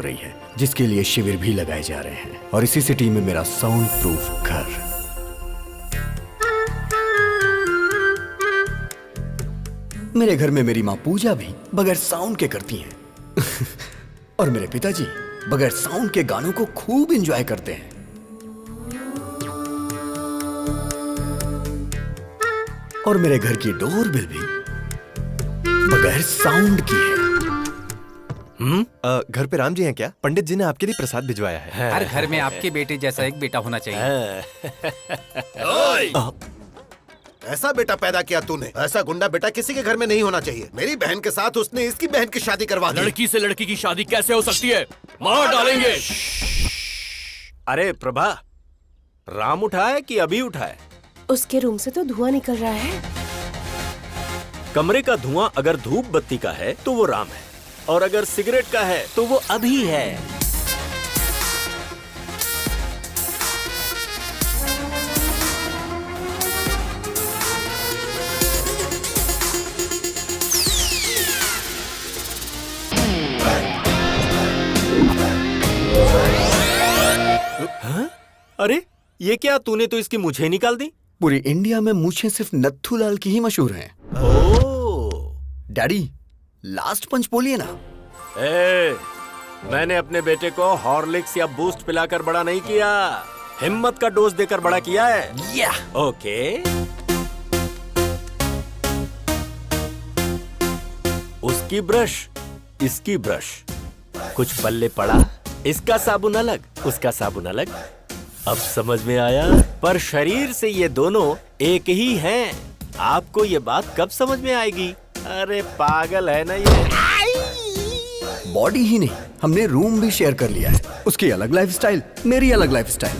रही है, जिसके लिए शिविर भी लगाए जा रहे हैं, और इसी सिटी में मेरा साउंड प्रूफ घर। मेरे घर में मेरी माँ पूजा भी बगैर साउंड के करती हैं और मेरे पिताजी बगैर साउंड के गानों को खूब एंजॉय करते हैं। और मेरे घर की डोरबेल भी बगैर साउंड की है। घर पे राम जी हैं क्या? पंडित जी ने आपके लिए प्रसाद भिजवाया है। हर घर में आपके बेटे जैसा एक बेटा होना चाहिए। ऐसा बेटा पैदा किया तूने, ऐसा गुंडा बेटा किसी के घर में नहीं होना चाहिए। मेरी बहन के साथ उसने इसकी बहन की शादी करवा दी। लड़की से लड़की की शादी कैसे हो सकती है? मार डालेंगे। अरे प्रभा, राम उठा है कि अभी उठा है? उसके रूम से तो धुआं निकल रहा है। कमरे का धुआं अगर धूप बत्ती का है तो वो राम है, और अगर सिगरेट का है तो वो अभी है। हाँ? अरे ये क्या, तूने तो इसकी मूछें निकाल दी। पूरी इंडिया में मूछें सिर्फ नत्थूलाल की ही मशहूर हैं। ओह डैडी, लास्ट पंच बोलिए ना। मैंने अपने बेटे को हॉर्लिक्स या बूस्ट पिलाकर बड़ा नहीं किया, हिम्मत का डोज देकर बड़ा किया है। या ओके। उसकी ब्रश, इसकी ब्रश, कुछ पल्ले पड़ा, इसका साबुन अलग, उसका साबुन अलग। अब समझ में आया, पर शरीर से ये दोनों एक ही हैं। आपको ये बात कब समझ में आएगी? अरे पागल है ना ये। बॉडी ही नहीं, हमने रूम भी शेयर कर लिया है। उसकी अलग लाइफस्टाइल, मेरी अलग लाइफस्टाइल।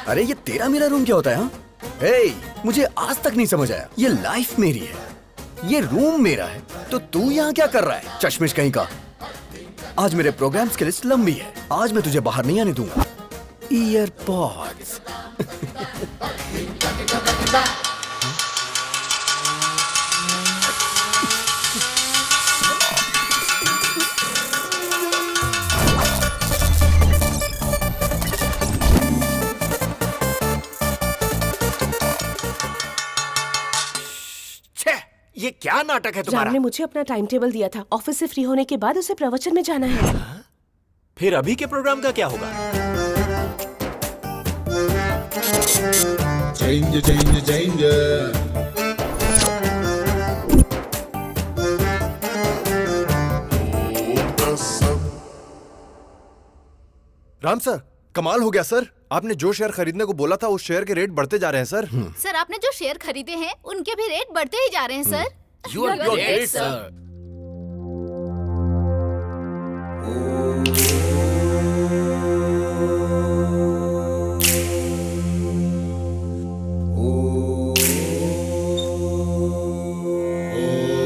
अरे ये तेरा मेरा रूम क्या होता है? हाँ, मुझे आज तक नहीं समझ आया। ये लाइफ मेरी है, ये रूम मेरा है, तो तू यहाँ क्या कर रहा है? चश्मिश कहीं का। आज मेरे प्रोग्राम्स की लिस्ट लंबी है, आज मैं तुझे बाहर नहीं आने दूंगा। ईयरपॉड्स। ये क्या नाटक है राम तुम्हारा? ने मुझे अपना टाइम टेबल दिया था। ऑफिस से फ्री होने के बाद उसे प्रवचन में जाना है। फिर अभी के प्रोग्राम का क्या होगा? Change. राम सर, कमाल हो गया सर। आपने जो शेयर खरीदने को बोला था, उस शेयर के रेट बढ़ते जा रहे हैं सर। सर, आपने जो शेयर खरीदे हैं उनके भी रेट बढ़ते ही जा रहे हैं sir. You are great, sir.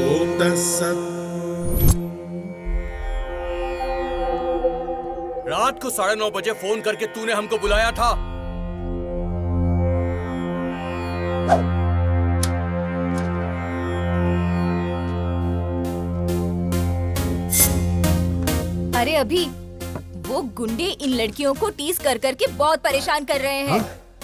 Om Tassat. रात को 9:30 बजे फोन करके तूने हमको बुलाया था। अरे अभी वो गुंडे इन लड़कियों को टीज कर करके बहुत परेशान कर रहे हैं।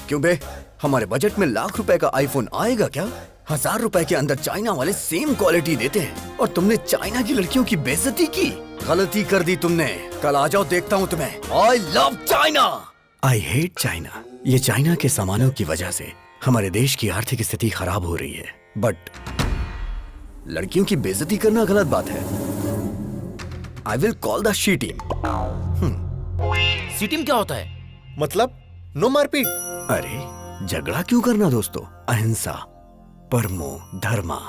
क्यों बे, हमारे बजट में लाख रुपए का आईफोन आएगा क्या? 1000 रुपए के अंदर चाइना वाले सेम क्वालिटी देते हैं, और तुमने चाइना की लड़कियों की बेइज्जती की। गलती कर दी तुमने। कल आ जाओ, देखता हूँ तुम्हें। I love China, I hate China. ये चाइना के सामानों की वजह से हमारे देश की आर्थिक स्थिति खराब हो रही है, बट लड़कियों की बेइज्जती करना गलत बात है। I will call the she team. C team क्या होता है? मतलब नो मारपीट। अरे झगड़ा क्यों करना दोस्तों? अहिंसा, परमो धर्मा।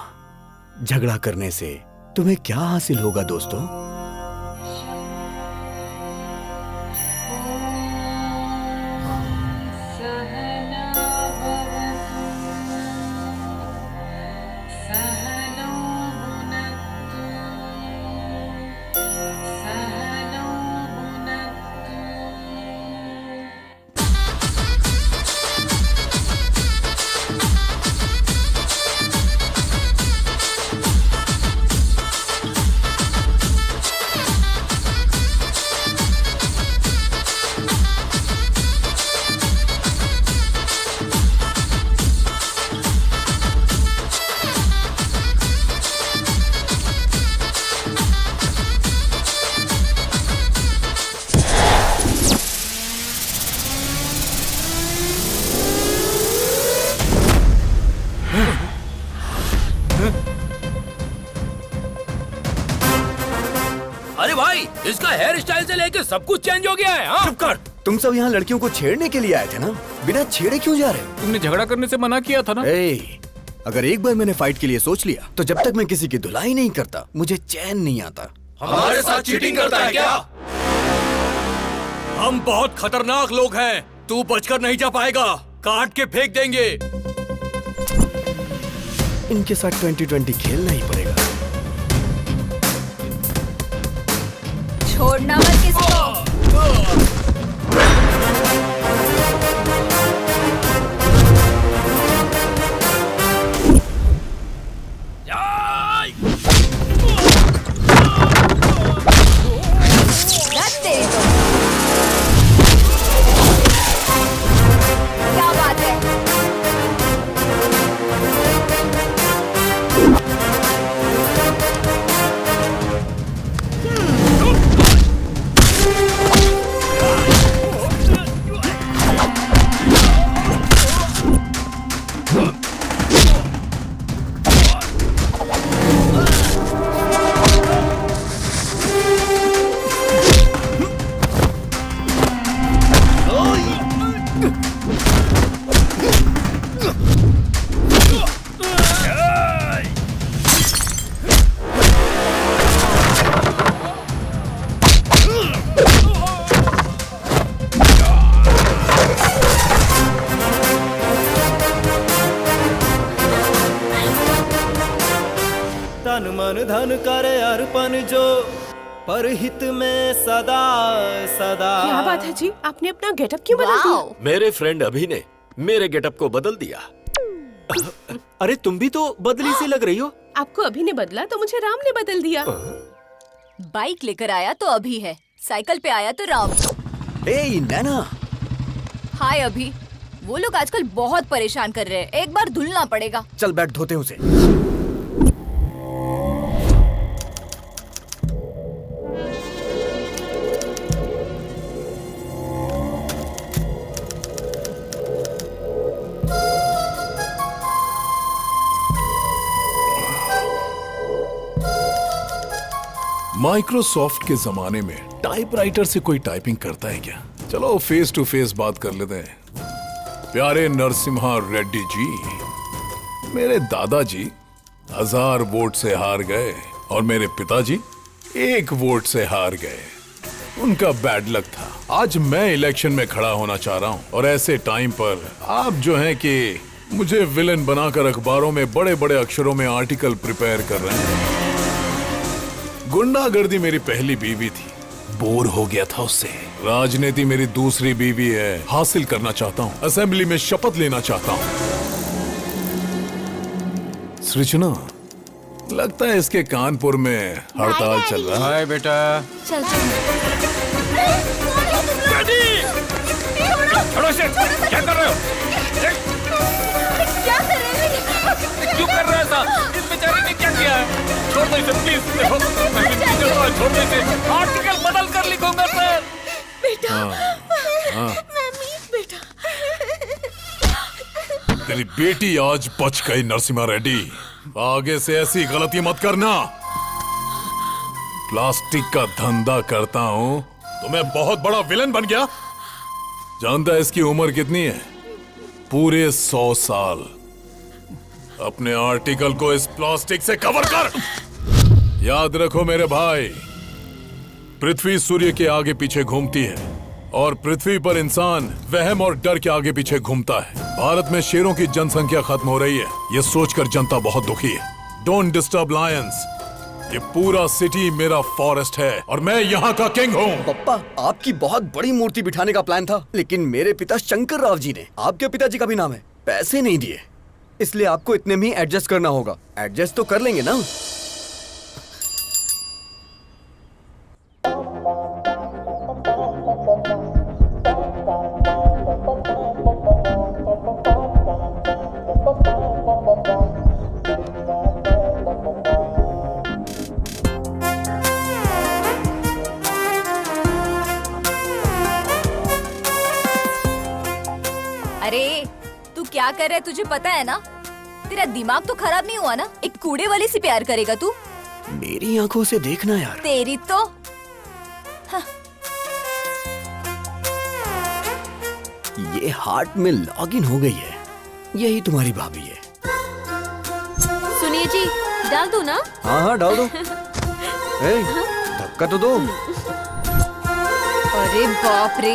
झगड़ा करने से तुम्हें क्या हासिल होगा दोस्तों? से लेके सब कुछ चेंज हो गया है। हाँ? चुप कर। तुम सब यहाँ लड़कियों को छेड़ने के लिए आए थे ना? बिना छेड़े क्यों जा रहे हो? तुमने झगड़ा करने से मना किया था ना। अगर एक बार मैंने फाइट के लिए सोच लिया तो जब तक मैं किसी की धुलाई नहीं करता मुझे चैन नहीं आता। हमारे साथ चीटिंग करता है क्या? हम बहुत खतरनाक लोग हैं, तू बचकर नहीं जा पाएगा, काट के फेंक देंगे। इनके साथ 2020 खेलना ही पड़ेगा। छोड़ना मत किसी को। रख तेरी तो। क्या बात है? तन मन धन करे अर्पण जो परहित में सदा सदा। क्या बात है जी, आपने अपना गेटअप क्यों बदल दिया? वाओ। मेरे फ्रेंड अभी ने मेरे गेटअप को बदल दिया। अरे तुम भी तो बदली सी लग रही हो। आपको अभी ने बदला तो मुझे राम ने बदल दिया। बाइक लेकर आया तो अभी है, साइकिल पे आया तो राम। नैना, हाय अभी, वो लोग आजकल बहुत परेशान कर रहे हैं, एक बार धुलना पड़ेगा। चल बैठ धोते हैं उसे। माइक्रोसॉफ्ट के जमाने में टाइपराइटर से कोई टाइपिंग करता है क्या? चलो फेस टू फेस बात कर लेते हैं। प्यारे नरसिम्हा रेड्डी जी, मेरे दादाजी 1000 वोट से हार गए और मेरे पिताजी 1 वोट से हार गए। उनका बैड लक था। आज मैं इलेक्शन में खड़ा होना चाह रहा हूं और ऐसे टाइम पर आप जो हैं कि मुझे विलन बनाकर अखबारों में बड़े बड़े अक्षरों में आर्टिकल प्रिपेयर कर रहे हैं। गुंडागर्दी मेरी पहली बीवी थी, बोर हो गया था उससे। राजनीति मेरी दूसरी बीवी है, हासिल करना चाहता हूँ। असेंबली में शपथ लेना चाहता हूँ। सृजना, लगता है इसके कानपुर में हड़ताल चल रहा है। हाय बेटा। चल चल। छोड़ो इसे, क्या कर रहे हो? क्या कर रहे हैं? क्यों कर रहा है ऐसा? इस बेचारे ने क्या किया है? छोड़ दो इसे प्लीज। देखो, मैं विनती कर रहा हूं, छोड़ दो इसे। आर्टिकल बदल कर लिखूंगा सर। बेटा, मम्मी, बेटा। तेरी बेटी आज बच गई नरसिम्हा रेड्डी। आगे से ऐसी गलती मत करना। प्लास्टिक का धंधा करता हूँ तो मैं बहुत बड़ा विलन बन गया। जानता है इसकी उम्र कितनी है? पूरे 100 साल। अपने आर्टिकल को इस प्लास्टिक से कवर कर। याद रखो मेरे भाई, पृथ्वी सूर्य के आगे पीछे घूमती है और पृथ्वी पर इंसान वहम और डर के आगे पीछे घूमता है। भारत में शेरों की जनसंख्या खत्म हो रही है, ये सोचकर जनता बहुत दुखी है। Don't disturb Lions. ये पूरा सिटी मेरा फॉरेस्ट है और मैं यहाँ का किंग हूँ। पप्पा, आपकी बहुत बड़ी मूर्ति बिठाने का प्लान था, लेकिन मेरे पिता शंकर राव जी ने, आपके पिताजी का भी नाम है, पैसे नहीं दिए। इसलिए आपको इतने में ही एडजस्ट करना होगा। एडजस्ट तो कर लेंगे ना? अरे तू क्या कर रहा है, तुझे पता है ना? तेरा दिमाग तो खराब नहीं हुआ ना? एक कूड़े वाली से प्यार करेगा तू? मेरी आंखों से देखना यार। तेरी तो हाँ, ये हार्ट में लॉगिन हो गई है। यही तुम्हारी भाभी है। सुनिए जी, डाल दो ना। हाँ हाँ डाल दो। ए, धक्का तो दो। अरे बाप रे।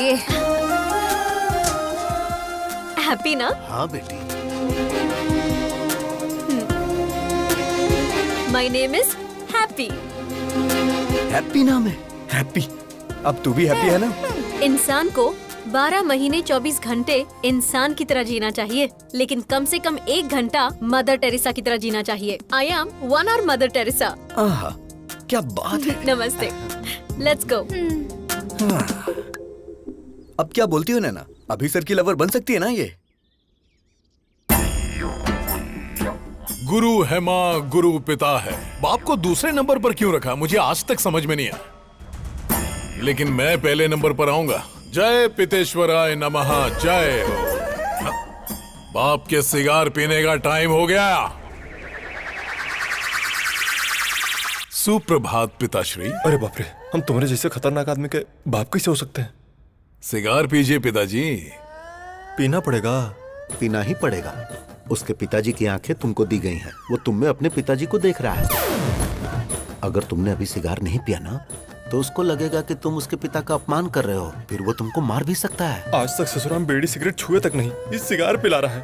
हैप्पी ना? हाँ बेटी। My name is happy. Happy नाम है? हैप्पी। अब तू भी हैप्पी है ना? इंसान को 12 महीने 24 घंटे इंसान की तरह जीना चाहिए, लेकिन कम से कम 1 घंटा मदर टेरेसा की तरह जीना चाहिए। आई एम 1 hour मदर टेरेसा। आहा, क्या बात है। नमस्ते। Let's go. अब क्या बोलती हो नैना? अभी सर की लवर बन सकती है ना ये? गुरु है माँ, गुरु पिता है। बाप को दूसरे नंबर पर क्यों रखा, मुझे आज तक समझ में नहीं आया। लेकिन मैं पहले नंबर पर आऊंगा। जय पितेश्वराय नमः, जय हो। बाप के सिगार पीने का टाइम हो गया। सुप्रभात पिताश्री। अरे बाप रे, हम तुम्हारे जैसे खतरनाक आदमी के बाप कैसे हो सकते हैं? सिगार पीजिए पिताजी। पीना पड़ेगा। पीना ही पड़ेगा। उसके पिताजी की आंखें तुमको दी गई हैं। वो तुम में अपने पिताजी को देख रहा है। अगर तुमने अभी सिगार नहीं पिया ना, तो उसको लगेगा कि तुम उसके पिता का अपमान कर रहे हो। फिर वो तुमको मार भी सकता है। आज तक ससुराल में बीड़ी सिगरेट छुए तक नहीं, इस सिगार पिला रहा है।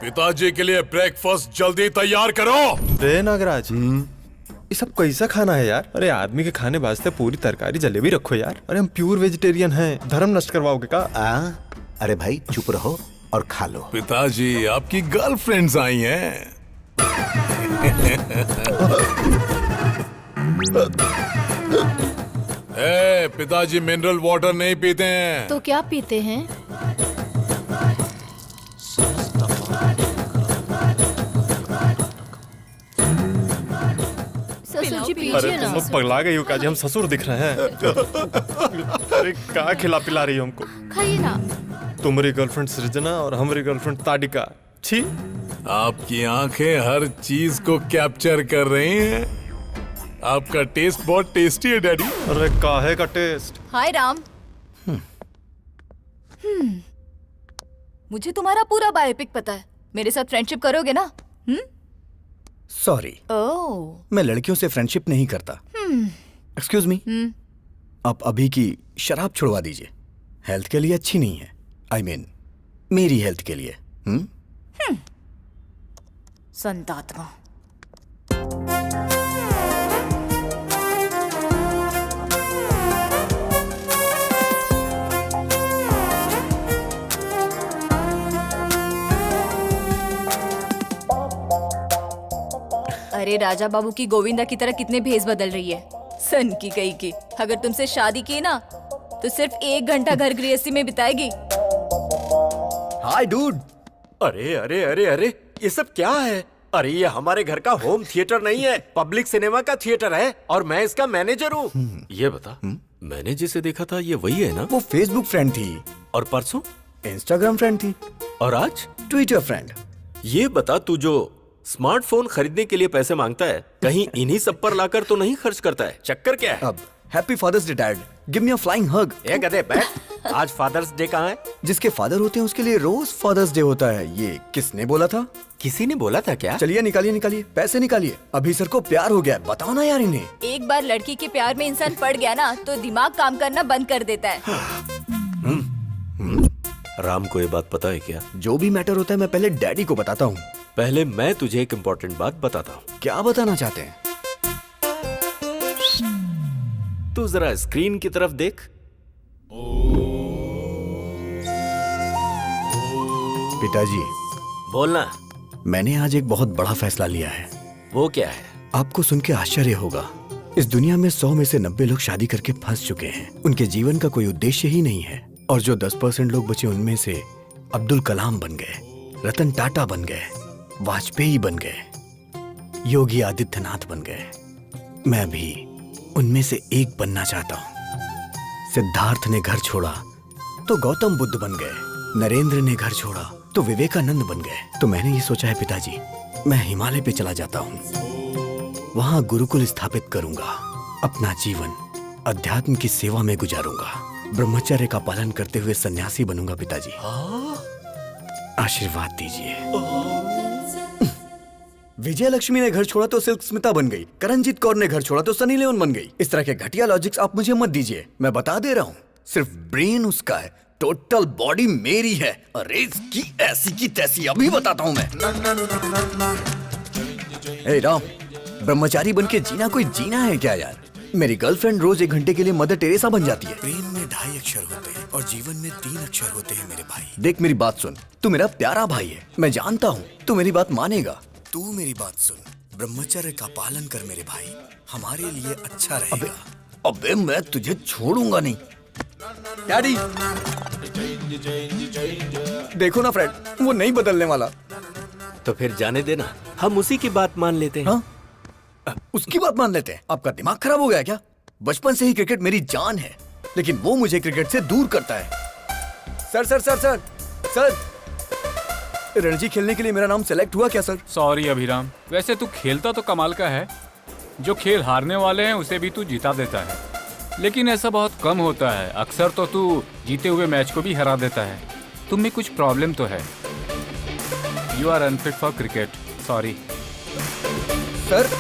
पिताजी के लिए ब्रेकफास्ट जल्दी तैयार करो। रे नागराज, ये सब कैसा खाना है यार? अरे आदमी के खाने वास्ते पूरी तरकारी जलेबी रखो यार। अरे हम प्योर वेजिटेरियन हैं, धर्म नष्ट करवाओगे का? अरे भाई चुप रहो और खा लो। पिताजी, आपकी गर्लफ्रेंड्स आई हैं। पिताजी मिनरल वाटर नहीं पीते हैं। तो क्या पीते हैं? ससुर जी अरे पीजिए तुम ना। लोग पगला गई हो काजी, हम ससुर दिख रहे हैं। अरे क्या खिला पिला रही हो हमको? खाइए ना। तुम्हारी गर्लफ्रेंड सृजना और हमारी गर्लफ्रेंड ताडिका। छी। आपकी आंखें हर चीज को कैप्चर कर रही हैं। आपका टेस्ट बहुत टेस्टी है डैडी। अरे काहे का टेस्ट? हाय राम। मुझे तुम्हारा पूरा बायोपिक पता है। मेरे साथ फ्रेंडशिप करोगे ना? सॉरी, ओह। मैं लड़कियों से फ्रेंडशिप नहीं करता। एक्सक्यूज मी, आप अभी की शराब छुड़वा दीजिए। हेल्थ के लिए अच्छी नहीं है। आई मीन मेरी हेल्थ के लिए। संतात्मा। अरे राजा बाबू की गोविंदा की तरह कितने भेस बदल रही है। सन की गई की। अगर तुमसे शादी की ना, तो सिर्फ 1 घंटा घर गृहस्थी में बिताएगी। हाय डूड। अरे अरे अरे अरे, ये सब क्या है? अरे ये हमारे घर का होम थिएटर नहीं है, पब्लिक सिनेमा का थिएटर है और मैं इसका मैनेजर हूँ। ये बता, मैंने जिसे देखा था ये वही है ना? वो फेसबुक फ्रेंड थी। और परसों इंस्टाग्राम फ्रेंड थी। और आज ट्विटर फ्रेंड। ये बता, तू जो स्मार्टफोन खरीदने के लिए पैसे मांगता है, कहीं इन्हीं सब पर लाकर तो नहीं खर्च करता है? चक्कर क्या है? अब happy fathers day dad, give me a flying hug. ए गधे बैठ। आज फादर्स डे कहाँ है? जिसके फादर होते हैं उसके लिए रोज फादर्स डे होता है। ये किसने बोला था? किसी ने बोला था क्या? चलिए निकालिए निकालिए, पैसे निकालिए। अभी सर को प्यार हो गया है, बताओ ना यार इन्हें। एक बार लड़की के प्यार में इंसान पड़ गया ना, तो दिमाग काम करना बंद कर देता है। राम को ये बात पता है क्या? जो भी मैटर होता है मैं पहले डैडी को बताता हूँ। पहले मैं तुझे एक इम्पोर्टेंट बात बताता हूँ। क्या बताना चाहते हैं? तू जरा स्क्रीन की तरफ देख। पिताजी, बोलना। मैंने आज एक बहुत बड़ा फैसला लिया है। वो क्या है? आपको सुन के आश्चर्य होगा। इस दुनिया में 100 में से 90 लोग शादी करके फंस चुके हैं। उनके जीवन का कोई उद्देश्य ही नहीं है। और जो 10% लोग बचे उनमें से अब्दुल कलाम बन गए, रतन टाटा बन गए, वाजपेयी बन गए, योगी आदित्यनाथ बन गए। मैं भी उनमें से एक बनना चाहता हूँ। सिद्धार्थ ने घर छोड़ा तो गौतम बुद्ध बन गए, नरेंद्र ने घर छोड़ा तो विवेकानंद बन गए। तो मैंने ये सोचा है पिताजी, मैं हिमालय पे चला जाता हूँ। वहां गुरुकुल स्थापित करूंगा। अपना जीवन अध्यात्म की सेवा में गुजारूंगा। ब्रह्मचर्य का पालन करते हुए सन्यासी बनूंगा पिताजी। आशीर्वाद दीजिए। विजय लक्ष्मी ने घर छोड़ा तो सिल्क स्मिता बन गई, करणजीत कौर ने घर छोड़ा तो सनी लियोन बन गई। इस तरह के घटिया लॉजिक्स आप मुझे मत दीजिए। मैं बता दे रहा हूँ, सिर्फ ब्रेन उसका है, टोटल बॉडी मेरी है। अरे इसकी ऐसी की तैसी अभी बताता हूँ मैं। ए राम, ब्रह्मचारी बन के जीना कोई जीना है क्या यार? मेरी गर्लफ्रेंड रोज 1 घंटे के लिए मदर टेरेसा बन जाती है। प्रेम में 2.5 अक्षर होते हैं और जीवन में 3 अक्षर होते हैं मेरे भाई। देख मेरी बात सुन, तू मेरा प्यारा भाई है, मैं जानता हूँ तू मेरी बात मानेगा। तू मेरी बात सुन, ब्रह्मचर्य का पालन कर मेरे भाई, हमारे लिए अच्छा रहेगा। अबे मैं तुझे छोड़ूंगा नहीं। डैडी देखो ना फ्रेंड, वो नहीं बदलने वाला। तो फिर जाने देना, हम उसी की बात मान लेते हैं। हाँ? उसकी बात मान लेते हैं? आपका दिमाग खराब हो गया क्या? बचपन से ही क्रिकेट मेरी जान है, लेकिन वो मुझे क्रिकेट से दूर करता है। Sir sir sir sir sir, Ranji खेलने के लिए मेरा नाम सेलेक्ट हुआ क्या सर? सॉरी अभिराम, वैसे तू खेलता तो कमाल का है। जो खेल हारने वाले हैं उसे भी तू जिता देता है, लेकिन ऐसा बहुत कम होता है। अक्सर तो तू जीते हुए मैच को भी हरा देता है। तुम में कुछ प्रॉब्लम तो है। You are unfit for cricket, sorry. Sir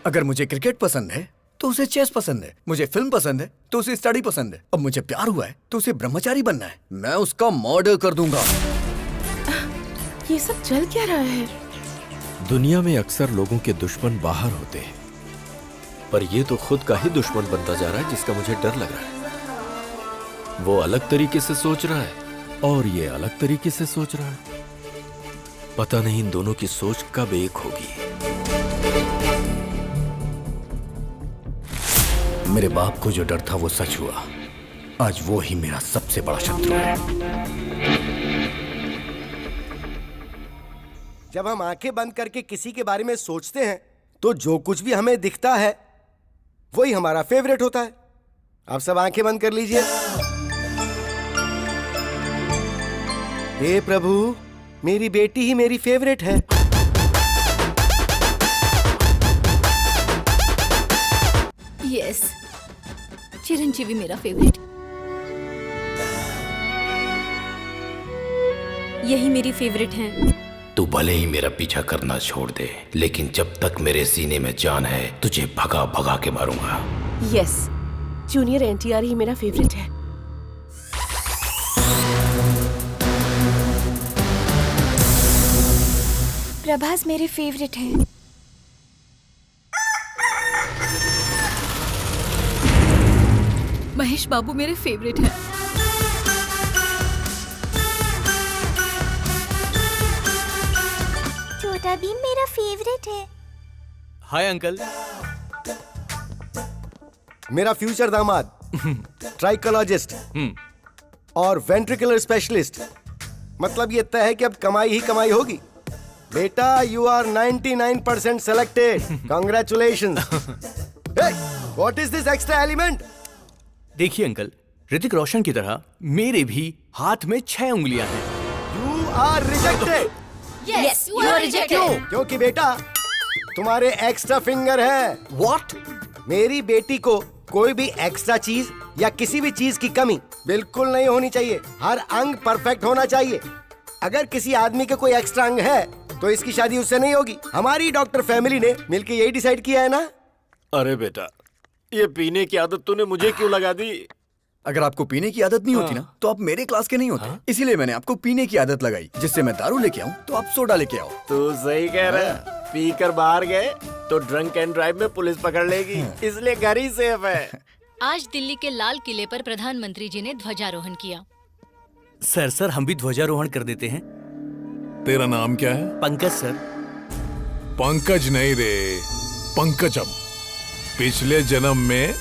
अगर मुझे क्रिकेट पसंद है तो उसे चेस पसंद है, मुझे फिल्म पसंद है तो उसे स्टडी पसंद है, अब मुझे प्यार हुआ है तो उसे ब्रह्मचारी बनना है। मैं उसका मर्डर कर दूंगा। ये सब चल क्या रहा है? दुनिया में अक्सर लोगों के दुश्मन बाहर होते हैं, पर ये तो खुद का ही दुश्मन बनता जा रहा है, जिसका मुझे डर लग रहा है। वो अलग तरीके से सोच रहा है और ये अलग तरीके से सोच रहा है। पता नहीं इन दोनों की सोच कब एक होगी। मेरे बाप को जो डर था वो सच हुआ। आज वो ही मेरा सबसे बड़ा शत्रु है। जब हम आंखें बंद करके किसी के बारे में सोचते हैं तो जो कुछ भी हमें दिखता है वही हमारा फेवरेट होता है। आप सब आंखें बंद कर लीजिए। हे प्रभु, मेरी बेटी ही मेरी फेवरेट है। यस, चिरंजीवी मेरा फेवरेट। यही मेरी फेवरेट है। तू भले ही मेरा पीछा करना छोड़ दे, लेकिन जब तक मेरे सीने में जान है तुझे भगा भगा के मारूंगा। यस, जूनियर एनटीआर ही मेरा फेवरेट है। प्रभास मेरे फेवरेट है। महेश बाबू मेरे फेवरेट है। छोटा भीम मेरा फेवरेट है। Hi uncle. मेरा फ्यूचर दामाद ट्राइकोलॉजिस्ट और वेंट्रिकुलर स्पेशलिस्ट। मतलब ये तय है कि अब कमाई ही कमाई होगी। बेटा, you are 99% selected. Congratulations. What is this extra element? देखिए अंकल, ऋतिक रोशन की तरह मेरे भी हाथ में 6 उंगलियां हैं। You are rejected. Yes, you are rejected. क्योंकि बेटा तुम्हारे एक्स्ट्रा फिंगर है। व्हाट? मेरी बेटी को कोई भी एक्स्ट्रा चीज या किसी भी चीज की कमी बिल्कुल नहीं होनी चाहिए। हर अंग परफेक्ट होना चाहिए। अगर किसी आदमी का कोई एक्स्ट्रा अंग है तो इसकी शादी उससे नहीं होगी। हमारी डॉक्टर फैमिली ने मिलकर यही डिसाइड किया है ना। अरे बेटा, ये पीने की आदत तूने मुझे क्यों लगा दी? अगर आपको पीने की आदत नहीं होती ना तो आप मेरे क्लास के नहीं होते। इसीलिए मैंने आपको पीने की आदत लगाई, जिससे मैं दारू लेके आऊं तो आप सोडा लेके आओ। तू सही कह रहा है। पी कर बाहर गए तो ड्रंक एंड ड्राइव में पुलिस पकड़ लेगी, इसलिए घर ही सेफ है। आज दिल्ली के लाल किले पर प्रधानमंत्री जी ने ध्वजारोहण किया। सर हम भी ध्वजारोहण कर देते हैं। तेरा नाम क्या है? पंकज सर। पंकज नहीं रे, पंकजम। पिछले जन्म में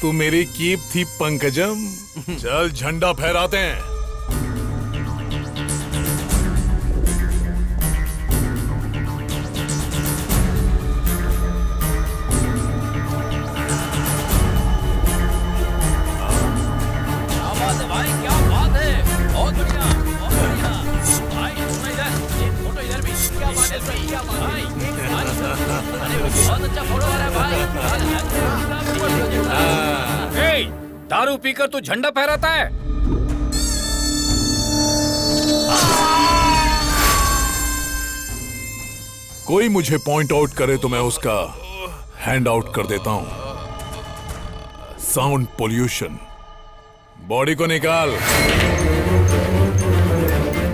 तू मेरी कीप थी पंकजम। चल झंडा फहराते हैं। भाई क्या बात है, बहुत बढ़िया, बहुत बढ़िया। भाई इधर एक फोटो इधर भी। क्या बात है, क्या बात है। अरे बहुत अच्छा फोटो आ रहा है भाई। दारू पीकर तू झंडा फहराता है। कोई मुझे पॉइंट आउट करे तो मैं उसका हैंड आउट कर देता हूं। Sound pollution. बॉडी को निकाल।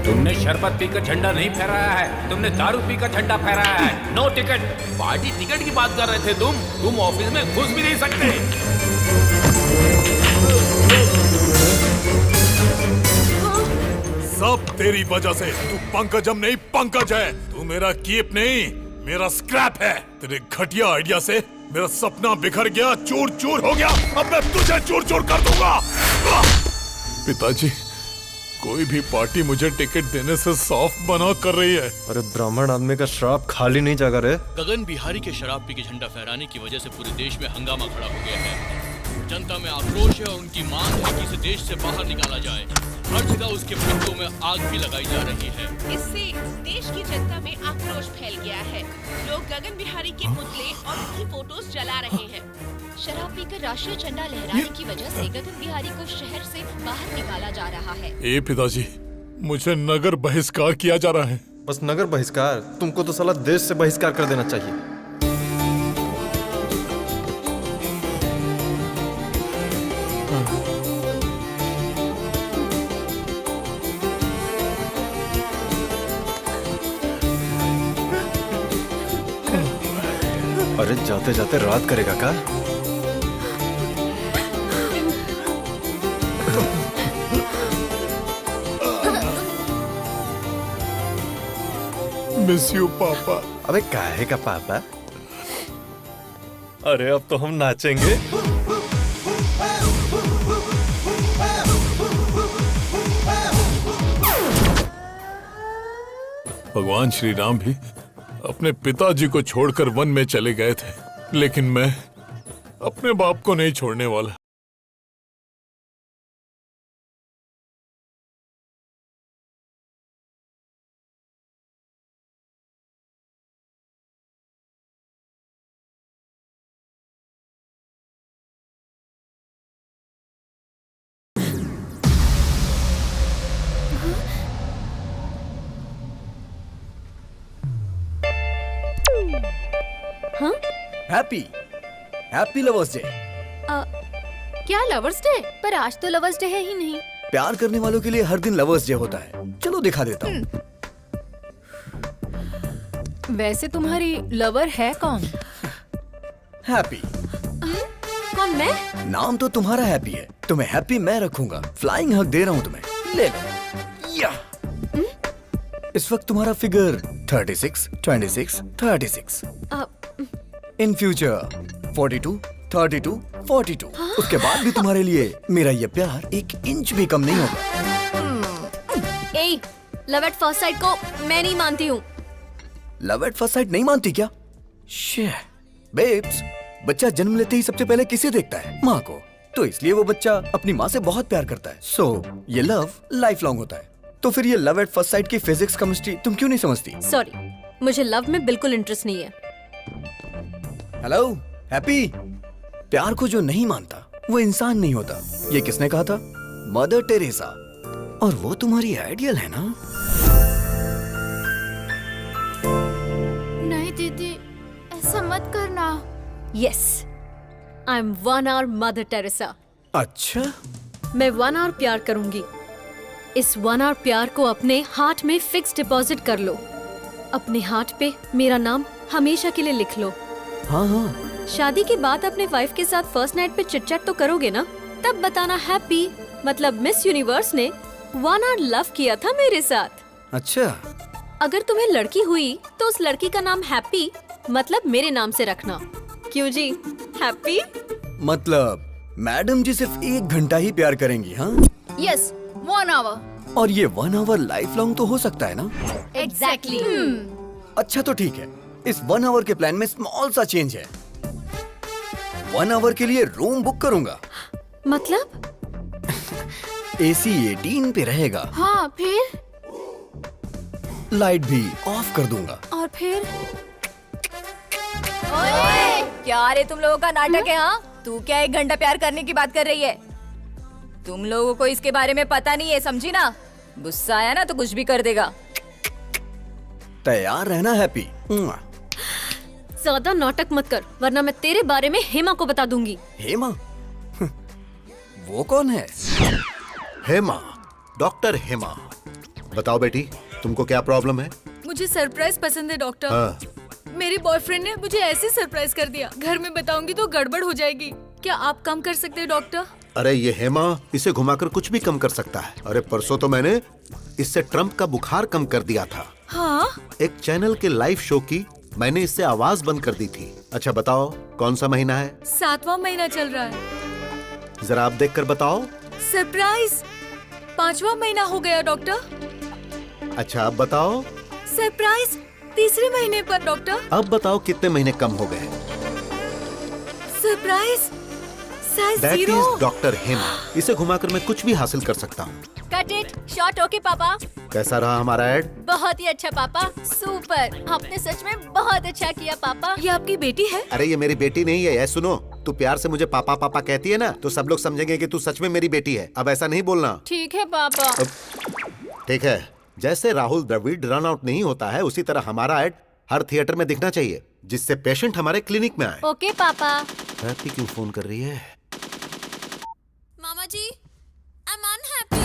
तुमने शरबत पीकर झंडा नहीं फहराया है, तुमने दारू पीकर झंडा फहराया है। No ticket. पार्टी टिकट की बात कर रहे थे तुम ऑफिस में घुस भी नहीं सकते। सब तेरी वजह से। तू पंकजम नहीं, पंकज है। तू मेरा कीप नहीं, मेरा स्क्रैप है। तेरे घटिया आइडिया से मेरा सपना बिखर गया, चूर चूर हो गया। अब मैं तुझे चूर चूर कर दूंगा। पिताजी, कोई भी पार्टी मुझे टिकट देने से सॉफ्ट बना कर रही है। अरे ब्राह्मण आदमी का श्राप खाली नहीं जागा रे। गगन बिहारी के शराब पी के झंडा फहराने की वजह से पूरे देश में हंगामा खड़ा हो गया है। जनता में आक्रोश है और उनकी मांग है कि इसे देश से बाहर निकाला जाए। हर जगह उसके पिंडों में आग भी लगाई जा रही है। इससे देश की जनता में आक्रोश फैल गया है। लोग गगन बिहारी के पुतले और उनकी फोटोज जला रहे हैं। शराब पीकर राष्ट्रीय झंडा लहराने की वजह से गगन बिहारी को शहर से बाहर निकाला जा रहा है। ए पिताजी, मुझे नगर बहिष्कार किया जा रहा है। बस नगर बहिष्कार? तुमको तो साला देश से बहिष्कार कर देना चाहिए। अरे जाते जाते रात करेगा का? मिस यू पापा। अबे काहे का पापा? अरे अब तो हम नाचेंगे। भगवान श्री राम भी अपने पिताजी को छोड़कर वन में चले गए थे, लेकिन मैं अपने बाप को नहीं छोड़ने वाला। हाँ? Happy lovers day. क्या लवर्स डे? पर आज तो लवर्स डे है ही नहीं। प्यार करने वालों के लिए हर दिन लवर्स डे होता है। चलो दिखा देता हूँ। वैसे तुम्हारी लवर है कौन? हैप्पी। कौन, मैं? नाम तो तुम्हारा हैप्पी है, तुम्हें हैप्पी मैं रखूंगा। फ्लाइंग हग दे रहा हूँ तुम्हें, ले लो। या। इस वक्त तुम्हारा फिगर 36, 26, 36। In future 42, 32, 42। उसके बाद भी तुम्हारे लिए मेरा ये प्यार 1 इंच भी कम नहीं होगा। ए, लव एट फर्स्ट साइट को मैं नहीं मानती हूँ। लव एट फर्स्ट साइट नहीं मानती क्या? बेब्स, बच्चा जन्म लेते ही सबसे पहले किसे देखता है? माँ को। तो इसलिए वो बच्चा अपनी माँ से बहुत प्यार करता है। सो ये लव लाइफ लॉन्ग होता है। तो फिर ये लव एट फर्स्ट साइट की फिजिक्स केमिस्ट्री तुम क्यों नहीं समझती? सॉरी, मुझे लव में बिल्कुल इंटरेस्ट नहीं है। Hello happy. प्यार को जो नहीं मानता वो इंसान नहीं होता। ये किसने कहा था? Mother Teresa. और वो तुम्हारी आइडियल है ना? नहीं दीदी, ऐसा मत करना। Yes, I am 1 hour mother Teresa. अच्छा, मैं 1 hour प्यार करूंगी। इस 1 hour प्यार को अपने हार्ट में फिक्स डिपॉजिट कर लो। अपने हार्ट पे मेरा नाम हमेशा के लिए लिख लो। हाँ हाँ। शादी के बाद अपने वाइफ के साथ फर्स्ट नाइट पे चिट चैट तो करोगे ना? तब बताना हैप्पी मतलब मिस यूनिवर्स ने 1 hour लव किया था मेरे साथ। अच्छा, अगर तुम्हें लड़की हुई तो उस लड़की का नाम हैप्पी मतलब मेरे नाम से रखना। क्यों जी, हैप्पी? मतलब मैडम जी सिर्फ 1 घंटा ही प्यार करेंगी? हाँ यस, 1 hour। और ये 1 hour लाइफ लॉन्ग तो हो सकता है ना? एग्जैक्टली। अच्छा तो ठीक है, इस 1 hour के प्लान में स्मॉल सा चेंज है। 1 hour के लिए रूम बुक करूंगा। मतलब? AC 18 पे रहेगा। हाँ, फिर? लाइट भी ऑफ कर दूंगा। और फिर? ओए, क्या रे तुम लोगों का नाटक है? हाँ, तू क्या 1 घंटा प्यार करने की बात कर रही है? तुम लोगों को इसके बारे में पता नहीं है, समझी ना? गुस्सा आया ना तो कुछ भी कर देगा। तैयार रहना हैप्पी। ज्यादा नाटक मत कर, वरना मैं तेरे बारे में हेमा को बता दूंगी। हेमा? वो कौन है? हेमा, डॉक्टर हेमा। बताओ बेटी, तुमको क्या प्रॉब्लम है? मुझे सरप्राइज पसंद है डॉक्टर। हाँ। मेरे बॉयफ्रेंड ने मुझे ऐसे सरप्राइज कर दिया, घर में बताऊंगी तो गड़बड़ हो जाएगी। क्या आप कम कर सकते हैं डॉक्टर? अरे ये हेमा इसे घुमाकर कुछ भी कम कर सकता है। अरे परसों तो मैंने इससे ट्रम्प का बुखार कम कर दिया था। हाँ? एक चैनल के लाइव शो की मैंने इससे आवाज बंद कर दी थी। अच्छा बताओ, कौन सा महीना है? 7वां महीना चल रहा है। जरा आप देखकर बताओ। सरप्राइज 5वां महीना हो गया डॉक्टर। अच्छा अब बताओ। सरप्राइज 3रे महीने पर डॉक्टर। अब बताओ कितने महीने कम हो गए? Surprise size that 0। Is doctor Hema. इसे घुमाकर मैं कुछ भी हासिल कर सकता हूँ। Cut it short. ओके पापा। कैसा रहा हमारा ऐड? बहुत ही अच्छा पापा, सुपर। आपने सच में बहुत अच्छा किया पापा। ये आपकी बेटी है? अरे ये मेरी बेटी नहीं है। सुनो, तू प्यार से मुझे पापा पापा कहती है ना, तो सब लोग समझेंगे कि तू सच में मेरी बेटी है। अब ऐसा नहीं बोलना। ठीक है पापा। ठीक है। जैसे राहुल द्रविड़ रन आउट नहीं होता है, उसी तरह हमारा ऐड हर थिएटर में दिखना चाहिए, जिससे पेशेंट हमारे क्लिनिक में आए। ओके पापा। हैप्पी क्यों फोन कर रही है? मामा जी, आई एम अनहैप्पी।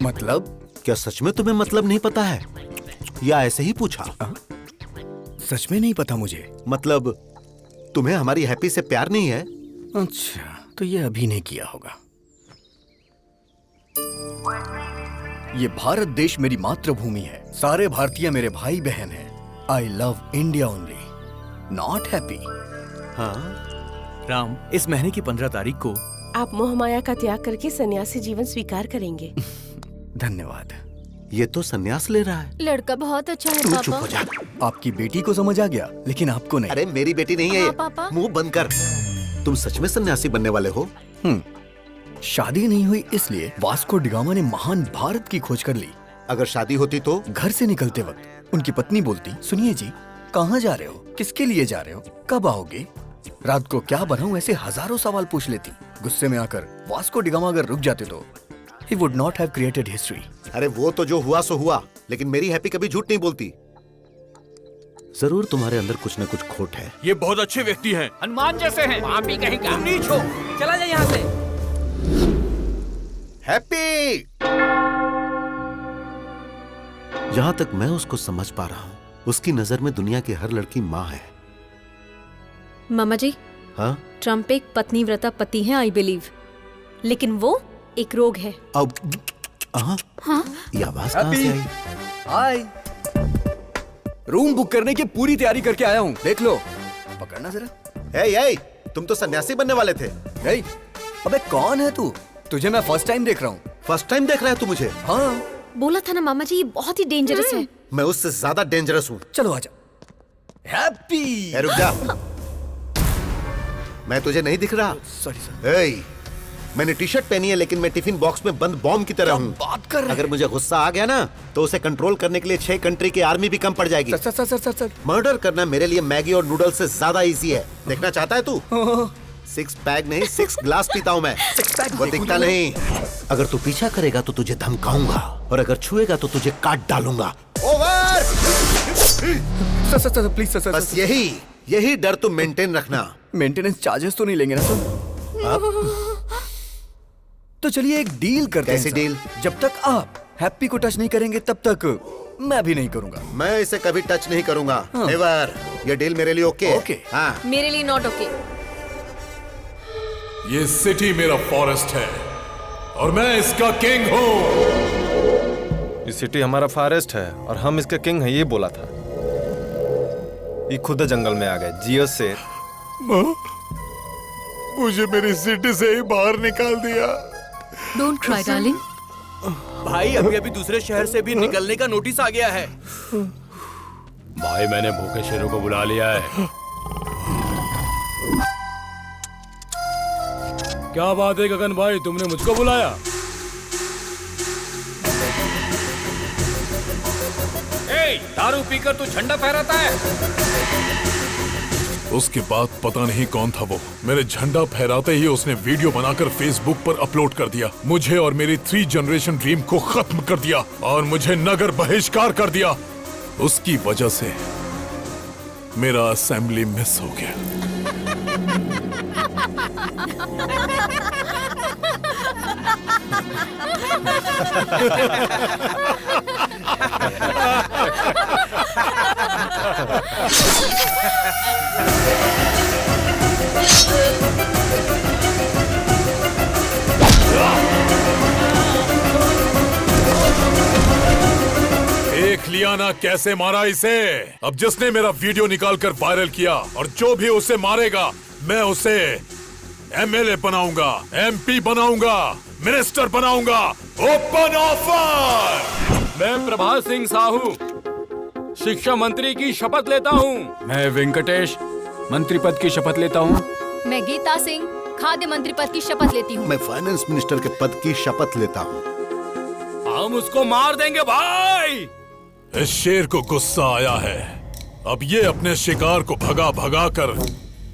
मतलब? क्या सच में तुम्हें मतलब नहीं पता है, या ऐसे ही पूछा? सच में नहीं पता मुझे। मतलब तुम्हें हमारी हैप्पी से प्यार नहीं है? अच्छा, तो ये अभी नहीं किया होगा। ये भारत देश मेरी मातृभूमि है। सारे भारतीय मेरे भाई बहन हैं। I love India only, not happy. हाँ राम, इस महीने की 15 तारीख को आप मोहमाया का त्याग करके सन्यासी जीवन स्वीकार करेंगे। धन्यवाद। ये तो सन्यास ले रहा है। लड़का बहुत अच्छा है तू पापा। चुप हो जा। आपकी बेटी को समझ आ गया, लेकिन आपको नहीं। अरे मेरी बेटी नहीं है ये। हाँ, पापा। मुंह बंद कर। तुम सच में सन्यासी बनने वाले हो? शादी नहीं हुई इसलिए वास्को डिगामा ने महान भारत की खोज कर ली। अगर शादी होती तो? घर से निकलते वक्त उनकी पत्नी बोलती, सुनिए जी, कहाँ जा रहे हो, किसके लिए जा रहे हो, कब आओगे, रात को क्या बनाऊं, ऐसे हजारों सवाल पूछ लेती। गुस्से में आकर वास्को डिगामा अगर रुक जाते तो he would not have created history। अरे वो तो जो हुआ सो हुआ, लेकिन मेरी हैप्पी कभी झूठ नहीं बोलती। जरूर तुम्हारे अंदर कुछ न कुछ खोट है। ये बहुत अच्छे व्यक्ति हैं, हनुमान जैसे हैं। आप भी कहीं काम नीच हो। चला जाए यहाँ से। हैप्पी! जहां तक मैं उसको समझ पा रहा हूं, उसकी नजर में दुनिया की हर लड़की माँ है। मामा जी, हाँ? ट्रम्प एक पत्नीव्रता पति है, आई बिलीव, लेकिन वो एक रोग है। अब हाँ? ये आवाज कहाँ से आई? हाय, रूम बुक करने की पूरी तैयारी करके आया हूँ, देख लो। पकड़ना जरा। ए, तुम तो सन्यासी बनने वाले थे। अबे कौन है तू? तुझे मैं फर्स्ट टाइम देख रहा हूँ। फर्स्ट टाइम देख रहा है तू मुझे? हाँ। बोला था ना मामा जी, ये बहुत ही डेंजरस है। मैं उससे ज्यादा डेंजरस हूँ। चलो आजा। हैप्पी! रुक जा। मैं तुझे नहीं दिख रहा? Sorry sir. मैंने टी शर्ट पहनी है, लेकिन मैं टिफिन बॉक्स में बंद बॉम्ब की तरह हूँ। बात कर रहे हैं? अगर मुझे गुस्सा आ गया ना, तो उसे कंट्रोल करने के लिए 6 कंट्री की आर्मी भी कम पड़ जाएगी। सर। मर्डर करना मेरे लिए मैगी और नूडल्स से ज्यादा इजी है। देखना चाहता है तू? 6 पैक नहीं, 6 ग्लास पीता हूँ मैं। 6 पैक वो दिखता नहीं। अगर तू पीछा करेगा तो तुझे धमकाऊंगा, और अगर छुएगा तो तुझे काट डालूंगा। ओवर! Sir please sir. बस यही डर तुम मेंटेन रखना। मेंटेनेंस चार्जेस तो नहीं लेंगे ना सर? तो चलिए एक डील करते हैं। कैसी डील? जब तक आप हैप्पी को टच नहीं करेंगे, तब तक मैं भी नहीं करूंगा। मैं इसे कभी टच नहीं करूंगा। नेवर। ये डील मेरे लिए ओके? ओके। हाँ। मेरे लिए नॉट ओके। ये सिटी मेरा फॉरेस्ट है और मैं इसका किंग हूँ। ये सिटी हमारा फॉरेस्ट है और हम इसके किंग हैं, ये बोला था। ये खुद जंगल में आ गए। जियो शेर। मुझे मेरी सिटी से ही बाहर निकाल दिया। Don't cry darling. भाई अभी दूसरे शहर से भी निकलने का नोटिस आ गया है। भाई मैंने भूखे शेरों को बुला लिया है। क्या बात है गगन भाई, तुमने मुझको बुलाया? दारू पीकर तू झंडा फहराता है? उसके बाद पता नहीं कौन था वो, मेरे झंडा फहराते ही उसने वीडियो बनाकर फेसबुक पर अपलोड कर दिया। मुझे और मेरी 3 जनरेशन ड्रीम को खत्म कर दिया और मुझे नगर बहिष्कार कर दिया। उसकी वजह से मेरा असेंबली मिस हो गया। देख लिया ना कैसे मारा इसे। अब जिसने मेरा वीडियो निकालकर वायरल किया और जो भी उसे मारेगा, मैं उसे एमएलए बनाऊंगा, एमपी बनाऊंगा, मिनिस्टर बनाऊंगा। Open offer. मैं प्रभात सिंह साहू शिक्षा मंत्री की शपथ लेता हूँ। मैं वेंकटेश मंत्री पद की शपथ लेता हूँ। मैं गीता सिंह खाद्य मंत्री पद की शपथ लेती हूँ। मैं फाइनेंस मिनिस्टर के पद की शपथ लेता हूँ। हम उसको मार देंगे भाई। इस शेर को गुस्सा आया है। अब ये अपने शिकार को भगा भगा कर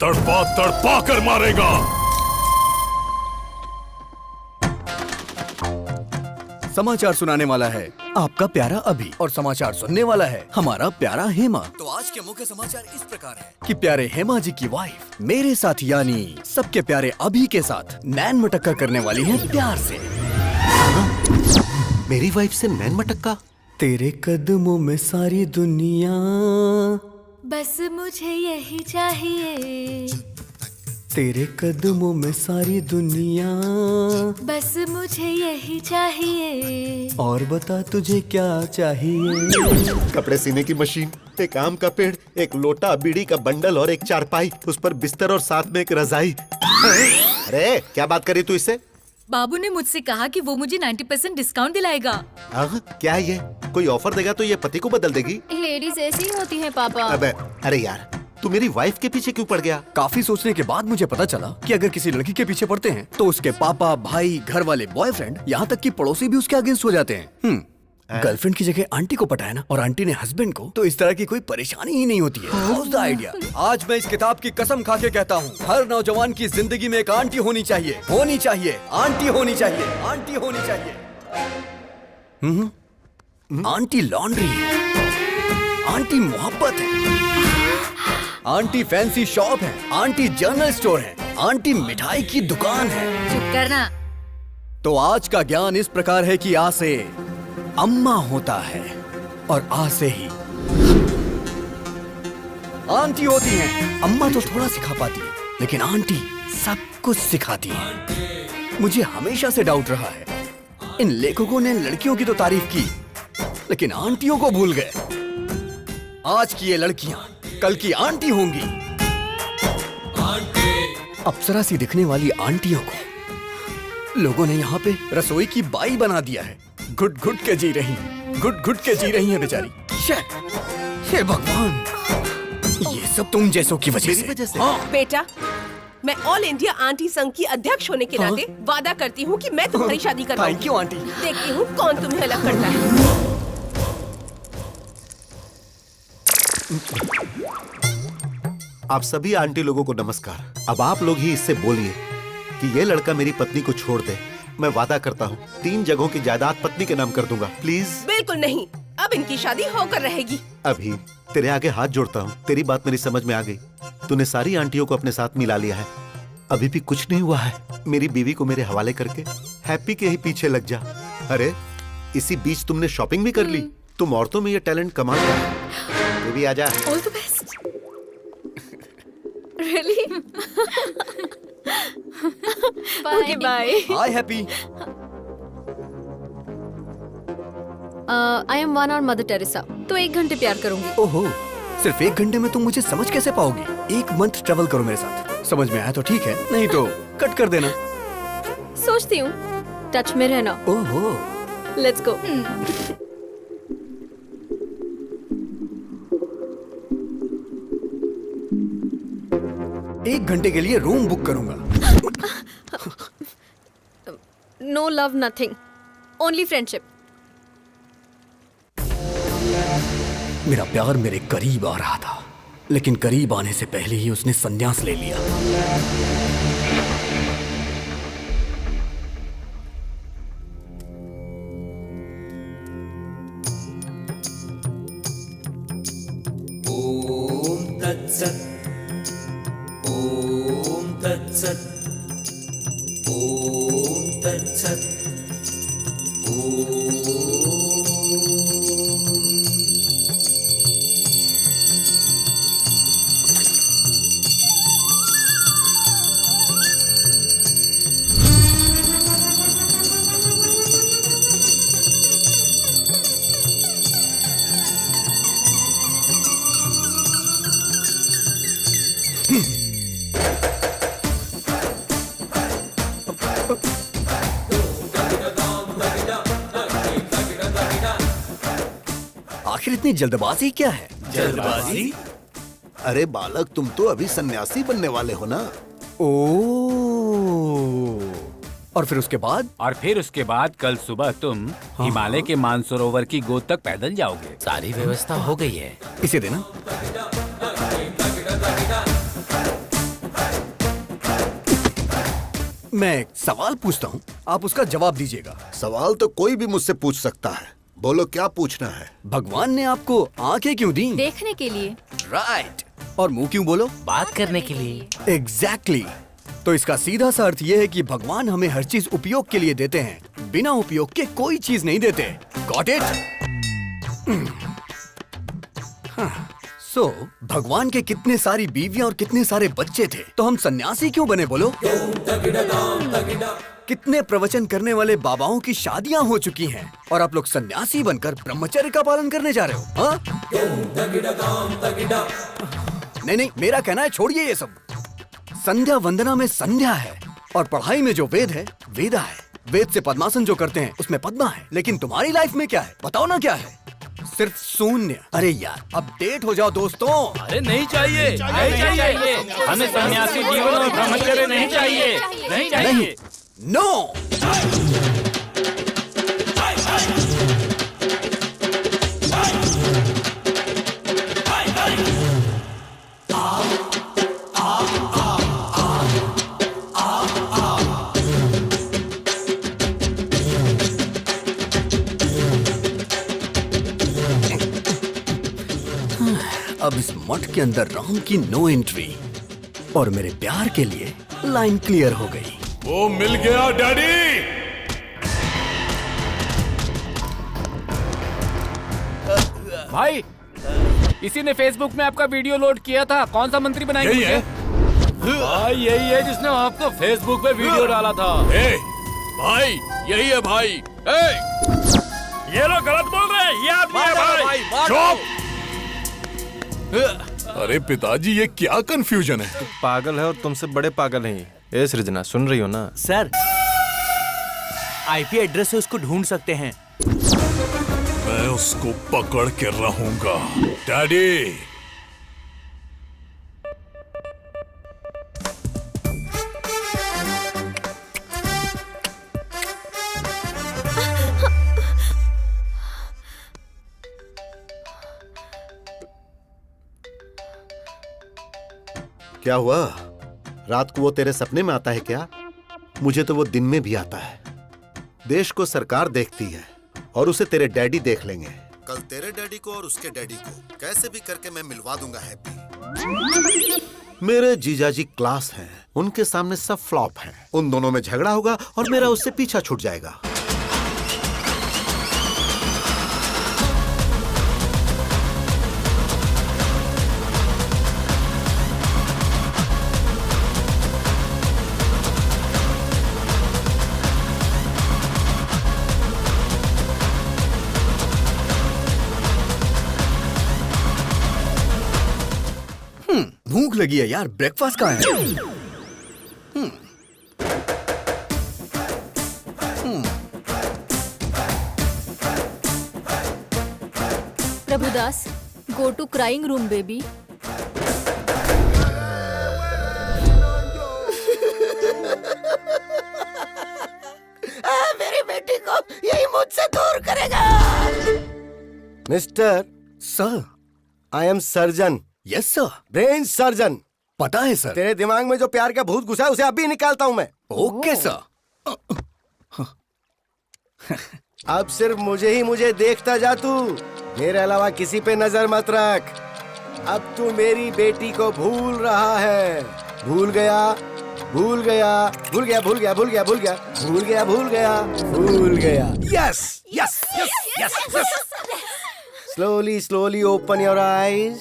तड़पा तड़पा कर मारेगा। समाचार सुनाने वाला है आपका प्यारा अभी और समाचार सुनने वाला है हमारा प्यारा हेमा। तो आज के मुख्य समाचार इस प्रकार है कि प्यारे हेमा जी की वाइफ मेरे साथ यानी सबके प्यारे अभी के साथ नैन मटक्का करने वाली है प्यार से। मेरी वाइफ से नैन मटक्का? तेरे कदमों में सारी दुनिया, बस मुझे यही चाहिए। तेरे कदमों में सारी दुनिया, बस मुझे यही चाहिए। और बता तुझे क्या चाहिए? कपड़े सीने की मशीन, एक आम का पेड़, एक लोटा, बीड़ी का बंडल और एक चारपाई, उस पर बिस्तर और साथ में एक रजाई। अरे क्या बात करी तू इससे? बाबू ने मुझसे कहा कि वो मुझे 90% डिस्काउंट दिलाएगा। क्या ये कोई ऑफर देगा तो ये पति को बदल देगी? लेडीज ऐसी ही होती हैं पापा। अबे अरे यार, तू मेरी वाइफ के पीछे क्यों पड़ गया? काफी सोचने के बाद मुझे पता चला कि अगर किसी लड़की के पीछे पड़ते हैं तो उसके पापा, भाई, घर वाले, बॉयफ्रेंड, यहाँ तक कि पड़ोसी भी उसके अगेंस्ट हो जाते हैं। गर्लफ्रेंड की जगह आंटी को पटाया ना, और आंटी ने हस्बैंड को, तो इस तरह की कोई परेशानी ही नहीं होती है। How's the idea? आज मैं इस किताब की कसम खा के कहता हूँ, हर नौजवान की जिंदगी में एक आंटी होनी चाहिए, होनी चाहिए, आंटी होनी चाहिए, आंटी होनी चाहिए। आंटी लॉन्ड्री है, आंटी मोहब्बत है, आंटी फैंसी शॉप है, आंटी जनरल स्टोर है, आंटी मिठाई की दुकान है। चुप करना। तो आज का ज्ञान इस प्रकार है कि आ से अम्मा होता है और आ से ही आंटी होती है। अम्मा तो थोड़ा सिखा पाती है, लेकिन आंटी सब कुछ सिखाती है। मुझे हमेशा से डाउट रहा है, इन लेखकों ने लड़कियों की तो तारीफ की, लेकिन आंटियों को भूल गए। आज की ये लड़कियां कल की आंटी होंगी। अप्सरा सी दिखने वाली आंटियों को लोगों ने यहाँ पे रसोई की बाई बना दिया है। घुट घुट के जी रही, घुट घुट के जी रही है बेचारी। हे भगवान, ये सब तुम जैसों की वजह से। हाँ। बेटा, मैं ऑल इंडिया आंटी संघ की अध्यक्ष होने के नाते वादा करती हूँ कि मैं तुम्हारी शादी करवाऊंगी। Thank you aunty. देखती हूँ कौन तुम्हें अलग करता है। आप सभी आंटी लोगों को नमस्कार। अब आप लोग ही इससे बोलिए कि ये लड़का मेरी पत्नी को छोड़ दे। मैं वादा करता हूँ 3 जगहों की जायदाद पत्नी के नाम कर दूंगा। प्लीज। बिल्कुल नहीं, अब इनकी शादी होकर रहेगी। अभी तेरे आगे हाथ जोड़ता हूँ, तेरी बात मेरी समझ में आ गई। तूने सारी आंटियों को अपने साथ मिला लिया है, अभी भी कुछ नहीं हुआ है। मेरी बीवी को मेरे हवाले करके हैप्पी के ही पीछे लग जा। अरे इसी बीच तुमने शॉपिंग भी कर ली। तुम औरतों में ये टैलेंट कमाल का है। तू भी आजा। All the best. Really? Okay bye. Hi happy. I am 1 और मदर टेरेसा, तो 1 घंटे प्यार करूंगी। ओहो, सिर्फ 1 घंटे में तुम मुझे समझ कैसे पाओगी? 1 मंथ ट्रेवल करो मेरे साथ, समझ में आया तो ठीक है, नहीं तो कट कर देना। सोचती हूँ, टच में रहना। ओहो, लेट्स गो। 1 घंटे के लिए रूम बुक करूंगा। No love nothing, only friendship. मेरा प्यार मेरे करीब आ रहा था, लेकिन करीब आने से पहले ही उसने संन्यास ले लिया। ओम तत्सत्, ओम तत्सत्, ओम तत्सत्, आखिर इतनी जल्दबाजी क्या है? जल्दबाजी? अरे बालक, तुम तो अभी सन्यासी बनने वाले हो ना। और फिर उसके बाद? और फिर उसके बाद कल सुबह तुम हिमालय के मानसरोवर की गोद तक पैदल जाओगे। सारी व्यवस्था हो गई है। इसे देना। मैं एक सवाल पूछता हूँ, आप उसका जवाब दीजिएगा। सवाल तो कोई भी मुझसे पूछ सकता है, बोलो क्या पूछना है। भगवान ने आपको आंखें क्यों दी? देखने के लिए। राइट। और मुंह क्यों बोलो? बात करने के लिए। एग्जैक्टली। तो इसका सीधा सा अर्थ ये है कि भगवान हमें हर चीज उपयोग के लिए देते हैं, बिना उपयोग के कोई चीज नहीं देते। Got it? सो भगवान के कितने सारी बीवियां और कितने सारे बच्चे थे, तो हम सन्यासी क्यों बने बोलो? कितने प्रवचन करने वाले बाबाओं की शादियां हो चुकी हैं और आप लोग सन्यासी बनकर ब्रह्मचर्य का पालन करने जा रहे हो? हाँ? नहीं नहीं, मेरा कहना है छोड़िए ये सब। संध्या वंदना में संध्या है और पढ़ाई में जो वेद है वेदा है। वेद से पद्मासन जो करते हैं उसमें पद्मा है, लेकिन तुम्हारी लाइफ में क्या है बताओ ना? क्या है? सिर्फ शून्य। अरे यार अपडेट हो जाओ दोस्तों। अरे नहीं चाहिए, नहीं चाहिए, हमें सन्यासी जीवन और ब्रह्मचर्य नहीं चाहिए, नहीं चाहिए। नो। अब इस मठ के अंदर राम की नो एंट्री और मेरे प्यार के लिए लाइन क्लियर हो गई। वो मिल गया डैडी। भाई इसी ने फेसबुक में आपका वीडियो लोड किया था। कौन सा मंत्री बनाएंगे? यही है? भाई यही है जिसने आपको फेसबुक पे वीडियो डाला था। भाई यही है भाई। ये लोग गलत बोल रहे हैं, ये आदमी है भाई। चुप। अरे पिताजी ये क्या कंफ्यूजन है? तू पागल है और तुमसे बड़े पागल हैं। ए सृजना, सुन रही हो ना? सर आईपी एड्रेस से उसको ढूंढ सकते हैं। मैं उसको पकड़ के रहूंगा डैडी। क्या हुआ? रात को वो तेरे सपने में आता है क्या? मुझे तो वो दिन में भी आता है। देश को सरकार देखती है और उसे तेरे डैडी देख लेंगे। कल तेरे डैडी को और उसके डैडी को कैसे भी करके मैं मिलवा दूंगा हैप्पी। मेरे जीजाजी क्लास हैं, उनके सामने सब फ्लॉप है। उन दोनों में झगड़ा होगा और मेरा उससे पीछा छूट जाएगा। भूख लगी है यार, ब्रेकफास्ट कहाँ है? Prabhudas, go to crying room baby. Mister sir, I am surgeon. Yes sir. Brain surgeon. पता है सर। तेरे दिमाग में जो प्यार का भूत घुसा है उसे अभी निकालता हूँ मैं। Okay sir. अब सिर्फ मुझे देखता जा तू, मेरे अलावा किसी पे नजर मत रख। अब तू मेरी बेटी को भूल रहा है। भूल गया, भूल गया, भूल गया, भूल गया, भूल गया, भूल गया, भूल गया, भूल गया, भूल गया। Yes yes yes yes yes. Slowly slowly open your eyes.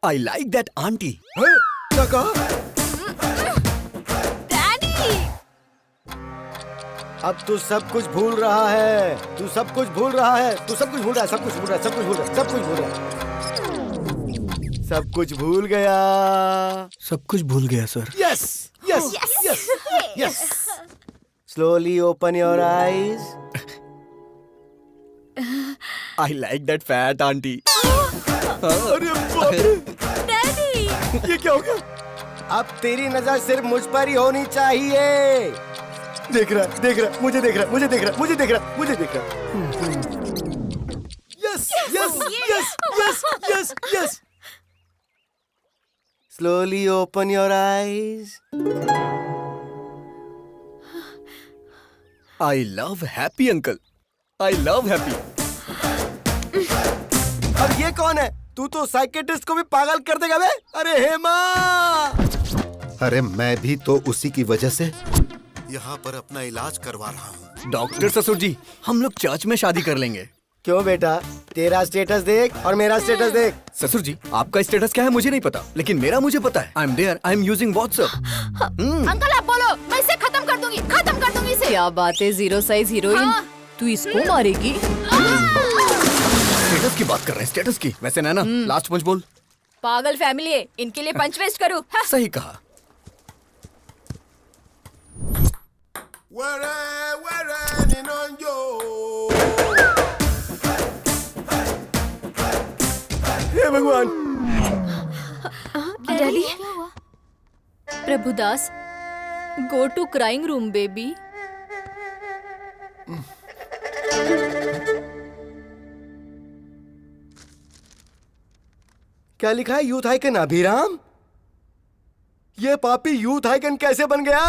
I like that aunty. क्या कहा? अब तू सब कुछ भूल रहा है। तू सब कुछ भूल रहा है। तू सब कुछ भूल रहा है। सब कुछ भूल रहा है। सब कुछ भूल रहा है। सब कुछ भूल रहा है। सब कुछ भूल गया। सब कुछ भूल गया sir. Yes yes yes yes. Slowly open your eyes. I like that fat aunty. अरे बाप रे। डैडी, ये क्या हो गया? अब तेरी नजर सिर्फ मुझ पर ही होनी चाहिए। देख रहा, देख रहा, मुझे देख रहा, मुझे देख रहा, मुझे देख रहा, मुझे देख रहा। Yes yes yes yes yes yes. Slowly open your eyes. I love happy uncle. I love happy. अब ये कौन है? तू तो साइकेट्रिस्ट को भी पागल कर देगा बे। अरे हेमा! अरे मैं भी तो उसी की वजह से यहाँ पर अपना इलाज करवा रहा हूँ। डॉक्टर ससुर जी, हम लोग चर्च में शादी कर लेंगे। क्यों बेटा? तेरा स्टेटस देख और मेरा स्टेटस देख। ससुर जी, आपका स्टेटस क्या है मुझे नहीं पता, लेकिन मेरा मुझे पता है। I am there, I am using WhatsApp. Uncle आप बोलो, मैं इसे खत्म कर दूंगी इसे। क्या बात है, जीरो साइज हीरोइन। तू इसको मारेगी? स्टेटस की बात कर रहे हैं, स्टेटस की। वैसे नैना, लास्ट पंच बोल। पागल फैमिली है, इनके लिए पंच वेस्ट करूँ? सही कहा। हे भगवान। Daddy, Prabhudas, go to crying room baby. क्या लिखा है? Youth icon Abhiram? ये पापी यूथ आइकन कैसे बन गया?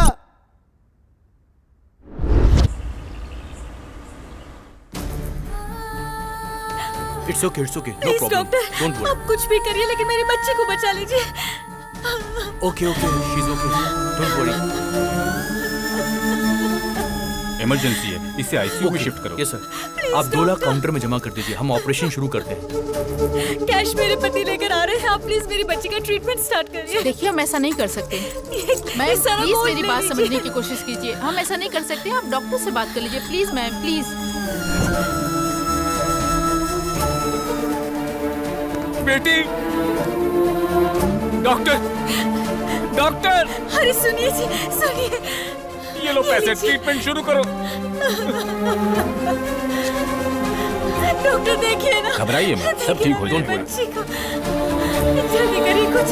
It's okay, no please problem, doctor, don't worry. आप कुछ भी करिए लेकिन मेरी बच्ची को बचा लीजिए। Okay okay, she is okay, don't worry. Emergency है, इसे आईसीयू में शिफ्ट करो। Yes sir. आप 2 लाख काउंटर में जमा कर दीजिए, हम ऑपरेशन शुरू करते हैं। कैश मेरे पति लेकर आ रहे हैं। आप प्लीज मेरी बच्ची का ट्रीटमेंट स्टार्ट करिए। देखिए, हम ऐसा नहीं कर सकते। मैम प्लीज मेरी बात समझने की कोशिश कीजिए। हम ऐसा नहीं कर सकते। आप डॉक्टर से बात कर लीजिए प्लीज मैम, प्लीज। बेटी, डॉक्टर, डॉक्टर। अरे सुनिए जी, सुनिए। ये लो पैसे, ट्रीटमेंट शुरू करो। डॉक्टर देखिए ना। घबराइए मत, सब ठीक हो जाएगा। बच्ची को जल्दी करिए, कुछ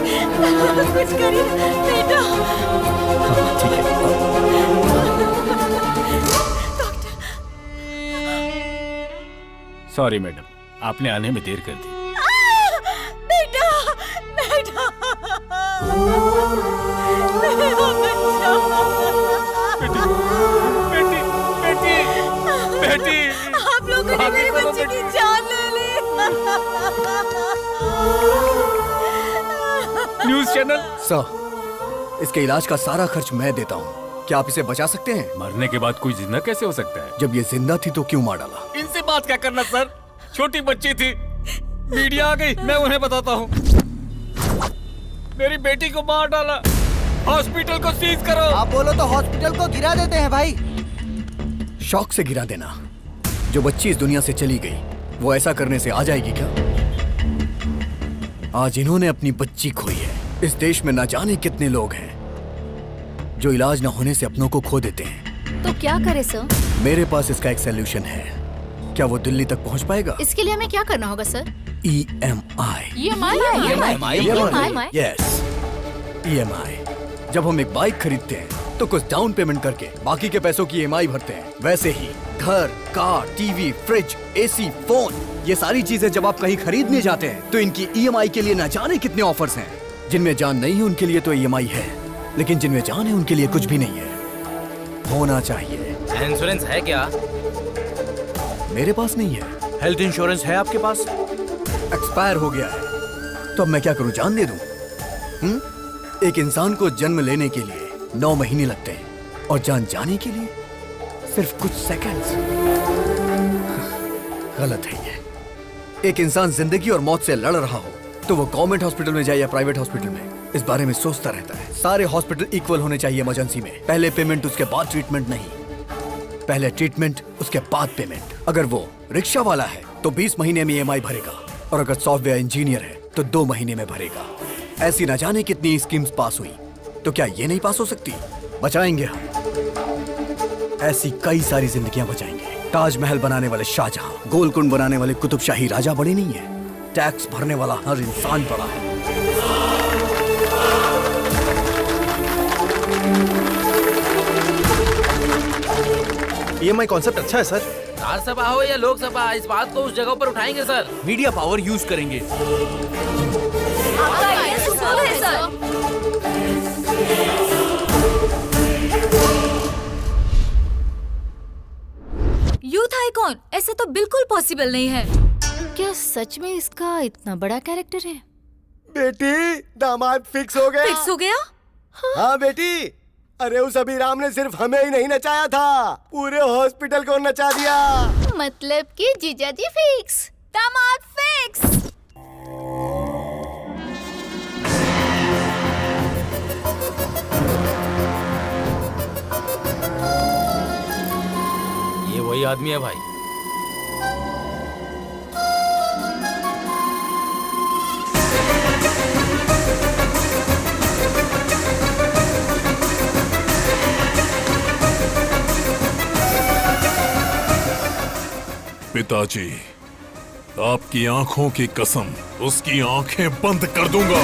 करिए बेटा। ठीक है। सॉरी मैडम, आपने आने में देर कर दी। बेटा, बेटा, मेरा बच्चा। बेटी, बेटी, बेटी। आप लोगों ने मेरी बच्ची की जान ले ली। News channel. सर, इसके इलाज का सारा खर्च मैं देता हूँ। क्या आप इसे बचा सकते हैं? मरने के बाद कोई जिंदा कैसे हो सकता है? जब ये जिंदा थी तो क्यों मार डाला? इनसे बात क्या करना सर, छोटी बच्ची थी। मीडिया आ गई, मैं उन्हें बताता हूँ। मेरी बेटी को मार डाला। हॉस्पिटल को सीज करो। आप बोलो तो हॉस्पिटल को गिरा देते हैं भाई। शौक से गिरा देना। जो बच्ची इस दुनिया से चली गई, वो ऐसा करने से आ जाएगी क्या? आज इन्होंने अपनी बच्ची खोई है। इस देश में न जाने कितने लोग हैं जो इलाज न होने से अपनों को खो देते हैं। तो क्या करे सर? मेरे पास इसका एक सलूशन है। क्या वो दिल्ली तक पहुंच पाएगा? इसके लिए हमें क्या करना होगा sir? EMI। EMI? Yes, EMI। जब हम एक बाइक खरीदते हैं तो कुछ डाउन पेमेंट करके बाकी के पैसों की EMI भरते हैं। वैसे ही घर, car, TV, fridge, AC, phone, ये सारी चीजें जब आप कहीं खरीदने जाते हैं तो इनकी EMI के लिए न जाने कितने ऑफर्स हैं। जिनमें जान नहीं है उनके लिए तो EMI है, लेकिन जिनमें जान है उनके लिए कुछ भी नहीं है। होना चाहिए। इंश्योरेंस है क्या? मेरे पास नहीं है। हेल्थ इंश्योरेंस है आपके पास? एक्सपायर हो गया है। तो अब मैं क्या करूं, जान दे दूं? एक इंसान को जन्म लेने के लिए 9 महीने लगते हैं और जान जाने के लिए सिर्फ कुछ सेकंड्स। गलत है ये। एक इंसान जिंदगी और मौत से लड़ रहा हो तो वो गवर्नमेंट हॉस्पिटल में जाए या प्राइवेट हॉस्पिटल में, इस बारे में सोचता रहता है। सारे हॉस्पिटल इक्वल होने चाहिए इमरजेंसी में। पहले पेमेंट उसके बाद ट्रीटमेंट नहीं, पहले ट्रीटमेंट उसके बाद पेमेंट। अगर वो रिक्शा वाला है तो 20 महीने में EMI भरेगा, और अगर सॉफ्टवेयर इंजीनियर है तो 2 महीने में भरेगा। ऐसी न जाने कितनी स्कीम्स पास हुई, तो क्या ये नहीं पास हो सकती? बचाएंगे हम। ऐसी कई सारी जिंदगियां बचाएंगे। ताजमहल बनाने वाले शाहजहां, गोलकुंड बनाने वाले कुतुबशाही राजा बड़े नहीं है, टैक्स भरने वाला हर इंसान बड़ा है। EMI कॉन्सेप्ट अच्छा है सर। राज्यसभा हो या लोकसभा, इस बात को उस जगह पर उठाएंगे सर। मीडिया पावर यूज करेंगे। यूथ आइकॉन, ऐसा तो बिल्कुल पॉसिबल नहीं है। क्या सच में इसका इतना बड़ा कैरेक्टर है? बेटी, दामाद फिक्स हो गया। फिक्स हो गया? हाँ बेटी। अरे उस अभिराम ने सिर्फ हमें ही नहीं नचाया था, पूरे हॉस्पिटल को नचा दिया। मतलब कि जीजाजी फिक्स, दामाद फिक्स। ये वही आदमी है भाई। पिताजी, आपकी आंखों की कसम, उसकी आंखें बंद कर दूंगा।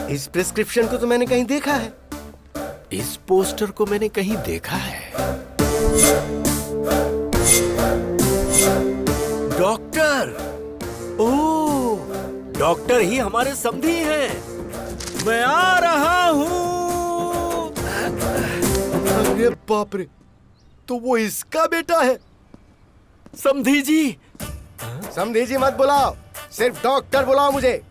इस प्रिस्क्रिप्शन को तो मैंने कहीं देखा है। इस पोस्टर को मैंने कहीं देखा है। डॉक्टर, ओह, डॉक्टर ही हमारे समधी हैं। मैं आ रहा हूँ। अरे बाप रे, तो वो इसका बेटा है। समधी जी। समधी जी मत बुलाओ, सिर्फ डॉक्टर बुलाओ मुझे।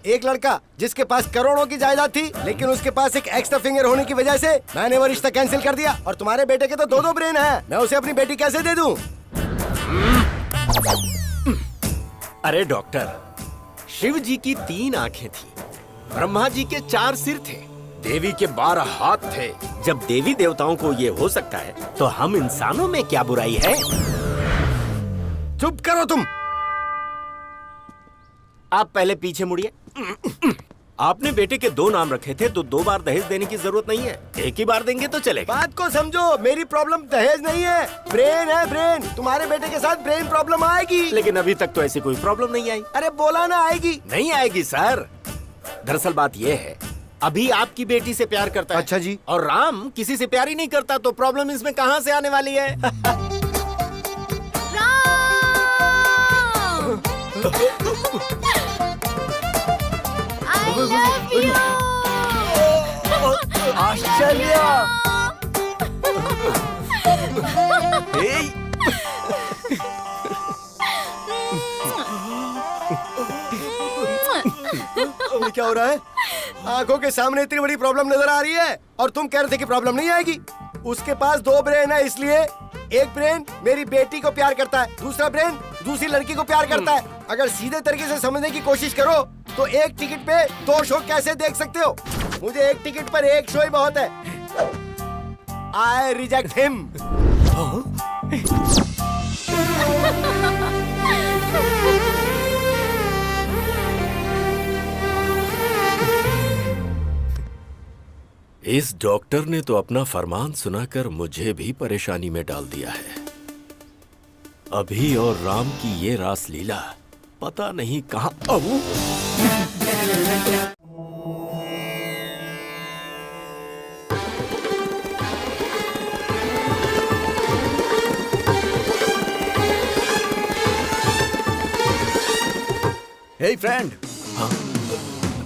एक लड़का जिसके पास करोड़ों की जायदाद थी, लेकिन उसके पास एक एक्स्ट्रा फिंगर होने की वजह से मैंने वो रिश्ता कैंसिल कर दिया। और तुम्हारे बेटे के तो 2 ब्रेन हैं, मैं उसे अपनी बेटी कैसे दे दूं? अरे डॉक्टर, शिव जी की 3 आंखें थी, ब्रह्मा जी के 4 सिर थे, देवी के 12 हाथ थे। जब देवी देवताओं को ये हो सकता है, तो हम इंसानों में क्या बुराई है? चुप करो तुम। आप पहले पीछे मुड़िए। आपने बेटे के 2 नाम रखे थे, तो 2 बार दहेज देने की जरूरत नहीं है। एक ही बार देंगे तो चलेगा। बात को समझो, मेरी प्रॉब्लम दहेज नहीं है, ब्रेन है ब्रेन। तुम्हारे बेटे के साथ ब्रेन प्रॉब्लम आएगी। लेकिन अभी तक तो ऐसी कोई प्रॉब्लम नहीं आई। अरे बोला ना आएगी। नहीं आएगी सर। दरअसल बात यह है, अभी आपकी बेटी से प्यार करता है। अच्छा जी। और राम किसी से प्यार ही नहीं करता, तो प्रॉब्लम इसमें कहां से आने वाली है? आश्चर्य। क्या हो रहा है? आंखों के सामने इतनी बड़ी प्रॉब्लम नजर आ रही है और तुम कह रहे थे कि प्रॉब्लम नहीं आएगी। उसके पास 2 ब्रेन है, इसलिए एक ब्रेन मेरी बेटी को प्यार करता है, दूसरा ब्रेन दूसरी लड़की को प्यार करता है। अगर सीधे तरीके से समझने की कोशिश करो तो एक टिकट पे 2 शो कैसे देख सकते हो? मुझे एक टिकट पर 1 शो ही बहुत है। I reject him. इस डॉक्टर ने तो अपना फरमान सुनाकर मुझे भी परेशानी में डाल दिया है। अभी और राम की ये रास लीला पता नहीं कहाँ। हे फ्रेंड,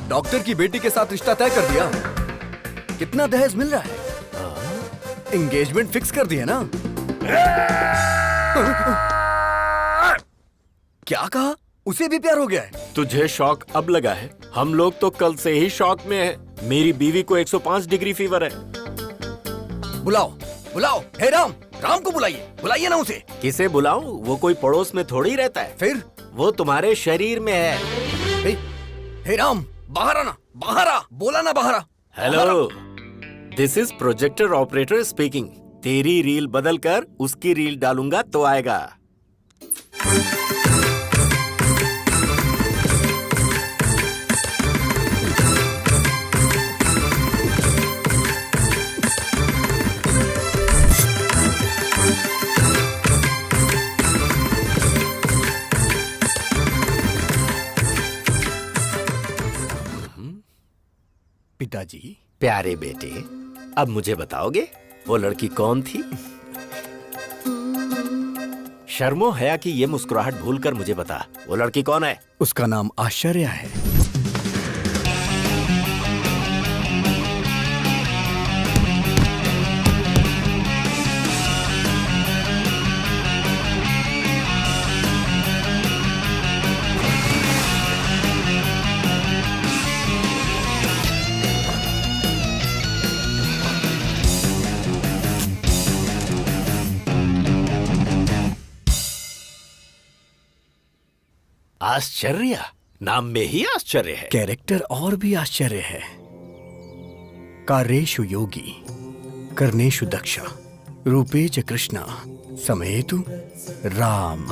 डॉक्टर की बेटी के साथ रिश्ता तय कर दिया। कितना दहेज मिल रहा है? एंगेजमेंट फिक्स कर दिया ना? क्या कहा? उसे भी प्यार हो गया है? तुझे शॉक अब लगा है? हम लोग तो कल से ही शॉक में हैं। मेरी बीवी को 105 डिग्री फीवर है। बुलाओ, बुलाओ। हे राम, राम को बुलाइए, बुलाइए ना उसे। किसे बुलाऊं? वो कोई पड़ोस में थोड़ी रहता है। फिर वो तुम्हारे शरीर में है। हे राम, बाहर आना, बाहर आ, बोला ना बाहर आ। Hello, this is projector operator speaking. तेरी रील बदल कर उसकी रील डालूंगा तो आएगा। पिताजी। प्यारे बेटे, अब मुझे बताओगे वो लड़की कौन थी? शर्मो हया की ये मुस्कुराहट भूलकर मुझे बता, वो लड़की कौन है? उसका नाम आश्चर्य है। आश्चर्य, नाम में ही आश्चर्य है। कैरेक्टर और भी आश्चर्य है। कार्येषु योगी, कर्णेषु दक्ष, रूपेच कृष्णा, समेतु राम।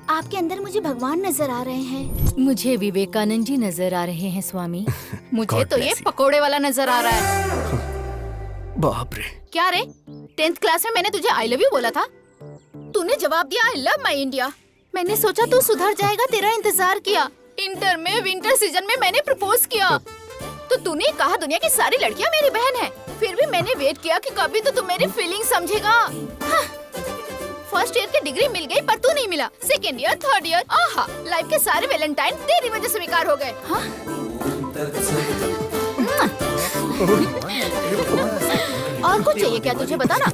आपके अंदर मुझे भगवान नजर आ रहे हैं। मुझे विवेकानंद जी नजर आ रहे हैं स्वामी। मुझे God तो ये bless you. पकोड़े वाला नजर आ रहा है। बाप रे। क्या रे, 10th क्लास में मैंने तुझे आई लव यू बोला था, तूने जवाब दिया आई लव माई इंडिया। मैंने सोचा तू सुधर जाएगा, तेरा इंतजार किया। इंटर में विंटर सीजन में मैंने प्रपोज किया तो तूने कहा दुनिया की सारी लड़कियां मेरी बहन है। फिर भी मैंने वेट किया कि कभी तो तू मेरी फीलिंग समझेगा। फर्स्ट ईयर की डिग्री मिल गई पर तू नहीं मिला। सेकेंड ईयर, थर्ड ईयर, आहा, लाइफ के सारे वैलेंटाइन तेरी वजह से बेकार हो गए। और कुछ चाहिए क्या तुझे, बता ना।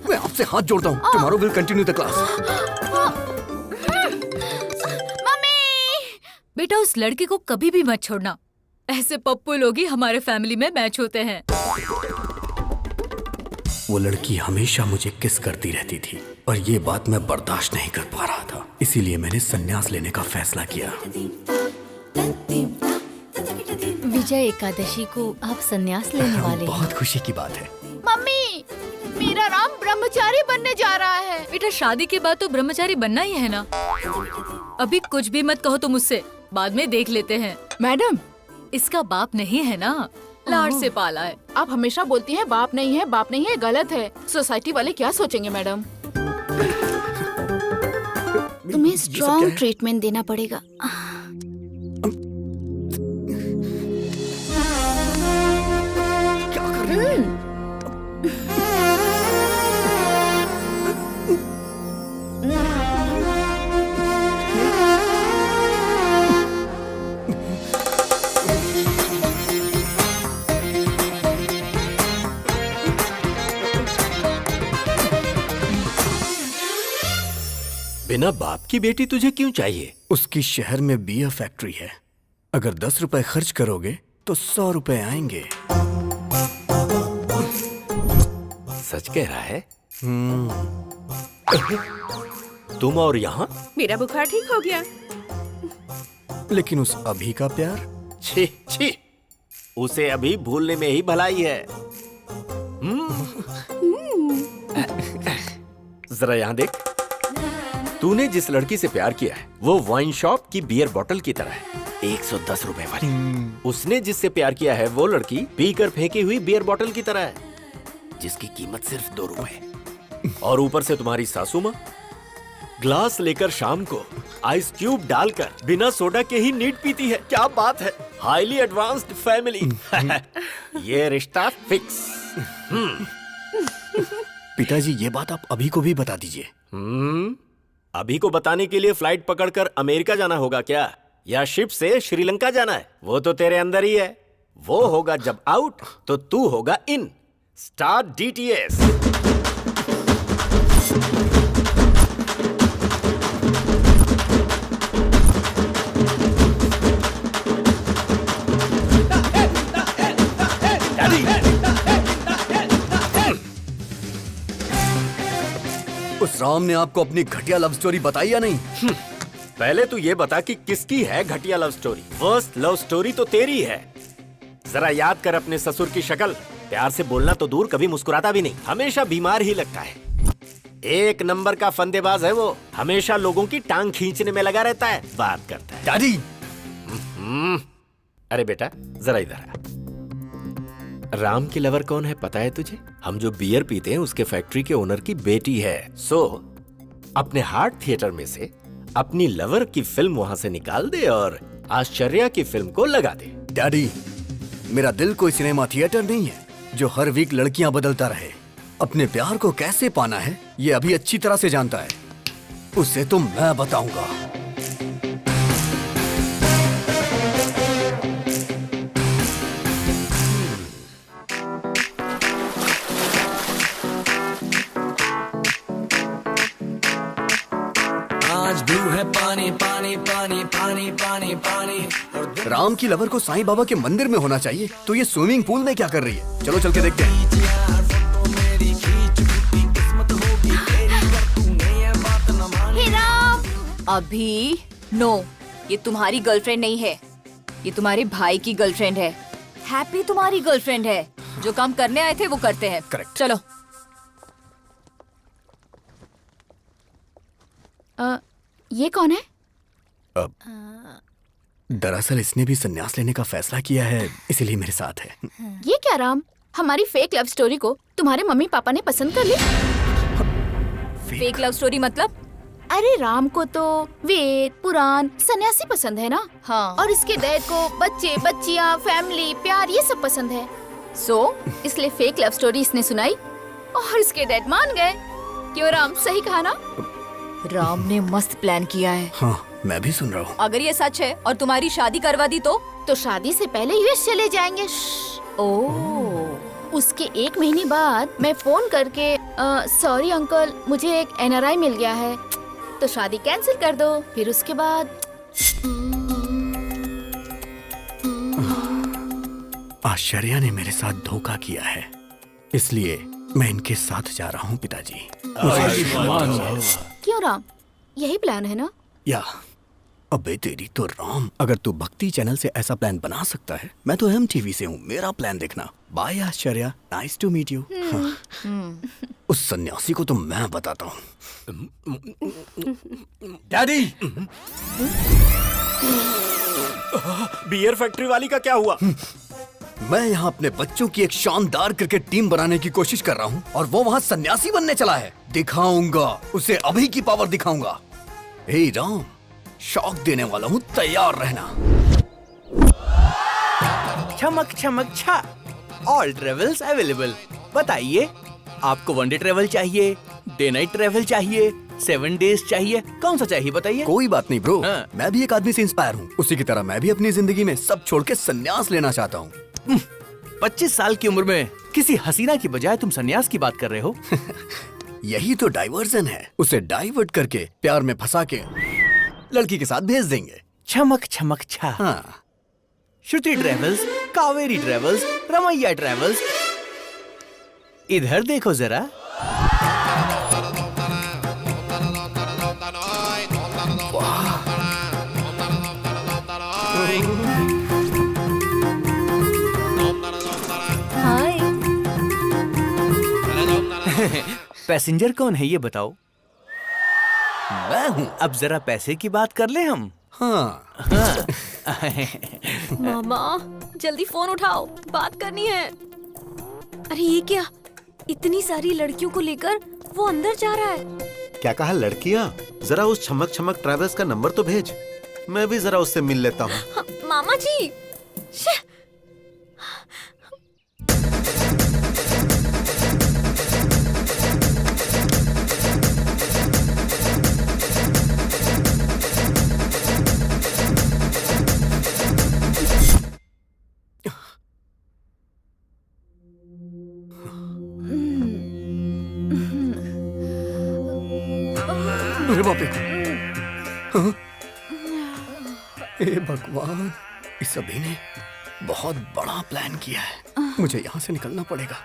मैं आपसे हाथ जोड़ता हूँ। Tomorrow will continue the class. बेटा उस लड़के को कभी भी मत छोड़ना। ऐसे पप्पू लोग ही हमारे फैमिली में मैच होते हैं। वो लड़की हमेशा मुझे किस करती रहती थी और ये बात मैं बर्दाश्त नहीं कर पा रहा था। इसीलिए मैंने संन्यास लेने का फैसला किया। विजय एकादशी को आप संन्यास लेने वाले हैं। बहुत खुशी की बात है। मम्मी, मेरा राम ब्रह्मचारी बनने जा रहा है। बेटा शादी के बाद तो ब्रह्मचारी बनना ही है ना। अभी कुछ भी मत कहो तुम मुझसे, बाद में देख लेते हैं। मैडम, इसका बाप नहीं है ना, लाड से पाला है। आप हमेशा बोलती हैं बाप नहीं है, बाप नहीं है, गलत है। सोसाइटी वाले क्या सोचेंगे मैडम? तुम्हें स्ट्रॉन्ग ट्रीटमेंट देना पड़ेगा। क्या कर रही है? बिना बाप की बेटी तुझे क्यों चाहिए? उसकी शहर में बियर फैक्ट्री है। अगर 10 रुपए खर्च करोगे तो 100 रुपए आएंगे। सच कह रहा है? तुम और यहाँ? मेरा बुखार ठीक हो गया। लेकिन उस अभी का प्यार? छी छी, उसे अभी भूलने में ही भलाई है। जरा यहाँ देख, तूने जिस लड़की से प्यार किया है वो वाइन शॉप की बियर बोतल की तरह है, 110 रुपए वाली। उसने जिससे प्यार किया है वो लड़की पीकर फेंकी हुई बियर बोतल की तरह है, जिसकी कीमत सिर्फ 2 रुपए। और ऊपर से तुम्हारी सासू माँ ग्लास लेकर शाम को आइस क्यूब डालकर बिना सोडा के ही नीट पीती है। क्या बात है, हाईली एडवांस्ड फैमिली। ये रिश्ता फिक्स। पिताजी ये बात आप अभी को भी बता दीजिए। अभी को बताने के लिए फ्लाइट पकड़कर अमेरिका जाना होगा क्या, या शिप से श्रीलंका जाना है? वो तो तेरे अंदर ही है। वो होगा जब आउट तो तू होगा इन। Start DTS। उस राम ने आपको अपनी घटिया लव स्टोरी बताई या नहीं? पहले तू ये बता कि किसकी है घटिया love story. Worst love story तो तेरी है। जरा याद कर अपने ससुर की शक्ल। प्यार से बोलना तो दूर, कभी मुस्कुराता भी नहीं, हमेशा बीमार ही लगता है। एक नंबर का फंदेबाज है वो, हमेशा लोगों की टांग खींचने में लगा रहता है, बात करता है। डैडी! अरे बेटा जरा इधर आ। राम की लवर कौन है पता है तुझे? हम जो बियर पीते हैं उसके फैक्ट्री के ओनर की बेटी है। सो अपने हार्ट थिएटर में से अपनी लवर की फिल्म वहां से निकाल दे और आश्चर्या की फिल्म को लगा दे। डैडी, मेरा दिल कोई सिनेमा थिएटर नहीं है जो हर वीक लड़कियां बदलता रहे। अपने प्यार को कैसे पाना है ये अभी अच्छी तरह से जानता है, उसे तो मैं बताऊंगा। आज ब्लू है पानी पानी पानी पानी पानी पानी। राम की लवर को साईं बाबा के मंदिर में होना चाहिए, तो ये स्विमिंग पूल में क्या कर रही है? चलो चल के देखते हैं। अभी नो, ये तुम्हारी गर्लफ्रेंड नहीं है, ये तुम्हारे भाई की गर्लफ्रेंड है। हैप्पी तुम्हारी गर्लफ्रेंड है। जो काम करने आए थे वो करते हैं। करेक्ट। चलो। ये कौन है? दरअसल इसने भी संन्यास लेने का फैसला किया है, इसीलिए मेरे साथ है। ये क्या राम, हमारी फेक लव स्टोरी को तुम्हारे मम्मी पापा ने पसंद कर ली? फेक लव स्टोरी मतलब? अरे राम को तो वेद पुराण सन्यासी पसंद है ना। हाँ। और इसके डैड को बच्चे बच्चियाँ फैमिली प्यार ये सब पसंद है। इसलिए फेक लव स्टोरी इसने सुनाई और इसके डैड मान गए। क्यों राम, सही कहा ना? राम ने मस्त प्लान किया है। हाँ, मैं भी सुन रहा हूँ। अगर ये सच है और तुम्हारी शादी करवा दी तो शादी से पहले यूएस चले जाएंगे। उसके 1 महीने बाद मैं फोन करके सॉरी अंकल मुझे एक NRI मिल गया है, तो शादी कैंसिल कर दो। फिर उसके बाद आश्चर्या ने मेरे साथ धोखा किया है, इसलिए मैं इनके साथ जा रहा हूँ पिताजी। क्यों राम, यही प्लान है ना? या अबे तेरी तो राम, अगर तू भक्ति चैनल से ऐसा प्लान बना सकता है, मैं तो MTV से हूँ, मेरा प्लान देखना। Bye Ashcharya, nice to meet you. उस सन्यासी को तो मैं बताता हूँ। डैडी! बियर फैक्ट्री वाली का क्या हुआ? मैं यहाँ अपने बच्चों की एक शानदार क्रिकेट टीम बनाने की कोशिश कर रहा हूँ और वो वहाँ सन्यासी बनने चला है। दिखाऊंगा उसे, अभी की पावर दिखाऊंगा। हे राम, शॉक देने वाला हूँ, तैयार रहना। चमक चमक छा, ऑल ट्रेवल्स अवेलेबल। बताइए, आपको 1 डे ट्रेवल चाहिए, डे नाइट ट्रेवल चाहिए, 7 डेज चाहिए, कौन सा चाहिए बताइए? कोई बात नहीं ब्रो, हाँ। मैं भी एक आदमी से इंस्पायर हूँ। उसी की तरह मैं भी अपनी जिंदगी में सब छोड़ के संन्यास लेना चाहता हूँ। 25 साल की उम्र में किसी हसीना की बजाय तुम सन्यास की बात कर रहे हो? यही तो डाइवर्जन है, उसे डाइवर्ट करके प्यार में फंसा के लड़की के साथ भेज देंगे। चमक चमक छा। हाँ। Shruti travels, Kaveri travels, Ramaiya travels, इधर देखो जरा। हाय। पैसेंजर कौन है ये बताओ? मैं हूँ। अब जरा पैसे की बात कर ले हम। हाँ। मामा जल्दी फोन उठाओ, बात करनी है। अरे ये क्या, इतनी सारी लड़कियों को लेकर वो अंदर जा रहा है। क्या कहा लड़कियां? जरा उस छमक छमक ट्रैवल्स का नंबर तो भेज, मैं भी जरा उससे मिल लेता हूँ। मामा जी। अरे बाप रे। हाँ? हे भगवान, इस सभी ने बहुत बड़ा प्लान किया है। मुझे यहाँ से निकलना पड़ेगा।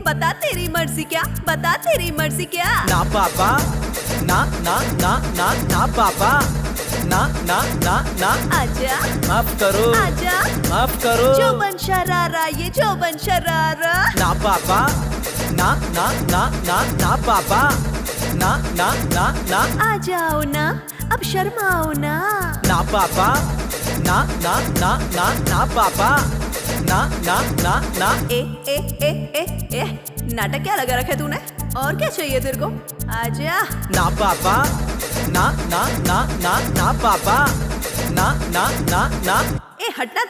बता तेरी मर्जी क्या? बता तेरी मर्जी क्या? ना पापा, ना ना ना ना ना पापा, ना ना ना ना। आजा, माफ करो, आजा, माफ करो। जो बन शरारा, ये जो बन शरारा। ना पापा, ना ना ना ना ना पापा, ना ना ना ना। आ जाओ ना, अब शर्माओ ना। ना पापा, ना ना ना ना ना पापा, ना ना ना ना। ए ए ए ए ए नाटक क्या लगा रखा है तूने? और क्या चाहिए तेरे को? आजा। ना पापा, ना ना ना ना ना पापा, ना ना ना ना। ए हटना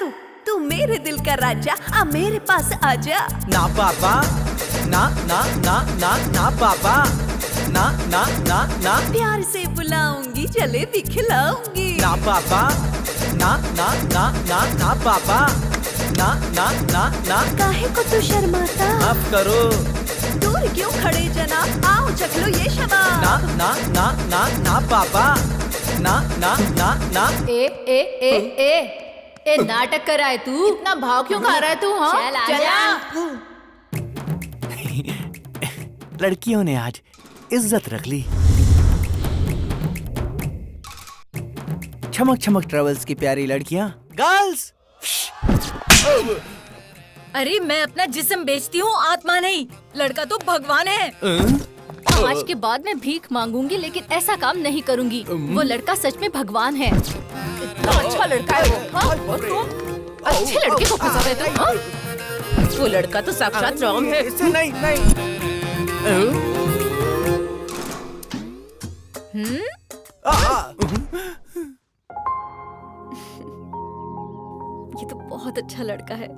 तू मेरे दिल का राजा, आ मेरे पास आजा। ना पापा, ना ना ना ना ना पापा, ना ना ना ना। प्यार से बुलाऊंगी, जलेबी खिलाऊंगी। ना पापा, ना ना ना ना ना पापा, ना ना ना ना। काहे को तू शर्माता? माफ करो। दूर क्यों खड़े जनाब, आओ चख लो ये शबाब। ना ना ना ना ना पापा, ना ना ना ना। ए ए ए ए ए नाटक कर रहा है तू? इतना भाव क्यों खा रहा है तू? हाँ चला। लड़कियों ने आज इज्जत रख ली। चमक चमक ट्रेवल्स की प्यारी लड़कियां, गर्ल्स। अरे मैं अपना जिस्म बेचती हूँ, आत्मा नहीं। लड़का तो भगवान है। आज के बाद मैं भीख मांगूंगी, लेकिन ऐसा काम नहीं करूंगी। वो लड़का सच में भगवान है। कितना अच्छा लड़का है वो। हाँ? अच्छे लड़के को फंसा रहे तुम। हाँ? वो लड़का तो साक्षात राम है। नहीं नहीं। ये तो बहुत अच्छा लड़का है।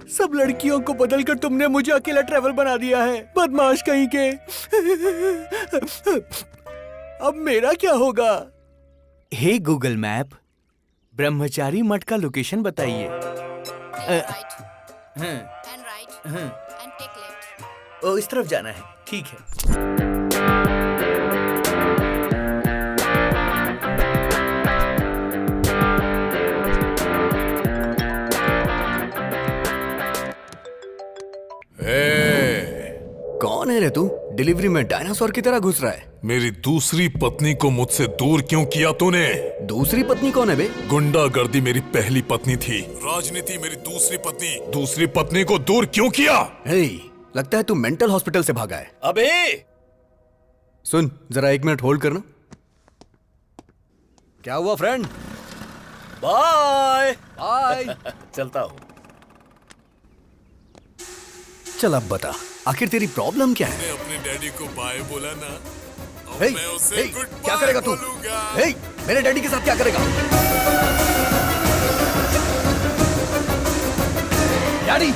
सब लड़कियों को बदलकर तुमने मुझे अकेला ट्रैवल बना दिया है, बदमाश कहीं के। अब मेरा क्या होगा? हे गूगल मैप, ब्रह्मचारी मठ का लोकेशन बताइए। ओ, इस तरफ जाना है। ठीक है। कौन है रे तू? डिलीवरी में डायनासोर की तरह घुस रहा है। मेरी दूसरी पत्नी को मुझसे दूर क्यों किया तूने? दूसरी पत्नी कौन है बे? गुंडागर्दी मेरी पहली पत्नी थी, राजनीति मेरी दूसरी पत्नी। दूसरी पत्नी को दूर क्यों किया? हे, लगता है तू मेंटल हॉस्पिटल से भागा है। अबे सुन, जरा 1 मिनट होल्ड करना। क्या हुआ फ्रेंड? Bye bye. चलता हूँ। चल अब बता, आखिर तेरी प्रॉब्लम क्या है? अपने डैडी को बाय बोला ना, अब हे, मैं उसे हे, गुड क्या करेगा तू? हे, मेरे डैडी के साथ क्या करेगा? डैडी!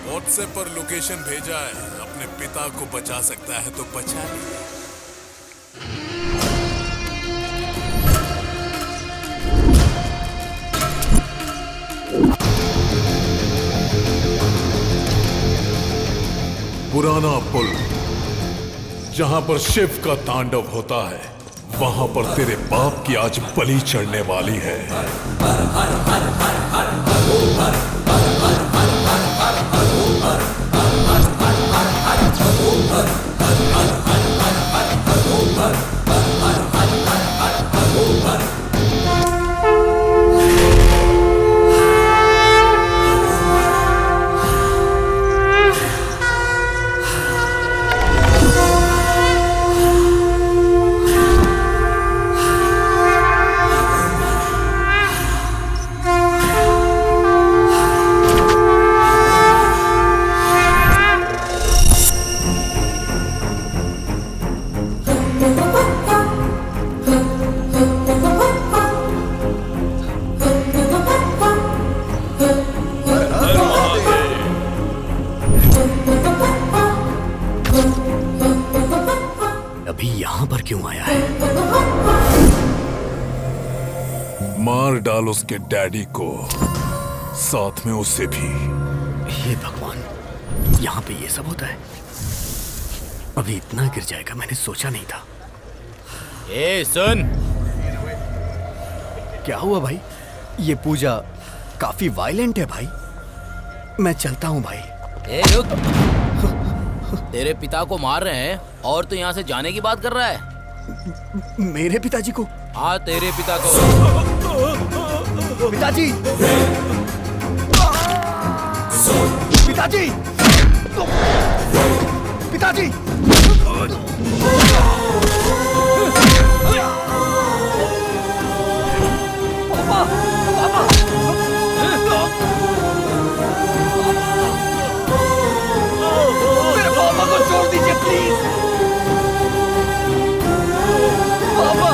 व्हाट्सएप पर लोकेशन भेजा है, अपने पिता को बचा सकता है तो बचा ले। पुराना पुल, जहां पर शिव का तांडव होता है, वहां पर तेरे बाप की आज बलि चढ़ने वाली है। यहाँ पर क्यों आया है? मार डाल उसके डैडी को, साथ में उसे भी। हे भगवान, यहाँ पे ये सब होता है? अभी इतना गिर जाएगा मैंने सोचा नहीं था। ए सुन, क्या हुआ भाई? ये पूजा काफी वायलेंट है भाई। मैं चलता हूँ भाई। ए रुक, तेरे पिता को मार रहे हैं और तू यहाँ से जाने की बात कर रहा है? मेरे पिताजी को? हाँ, तेरे पिता को। पिताजी! पिताजी! पिताजी! पापा! पापा! मेरे पापा को छोड़ दीजिए प्लीज। पापा,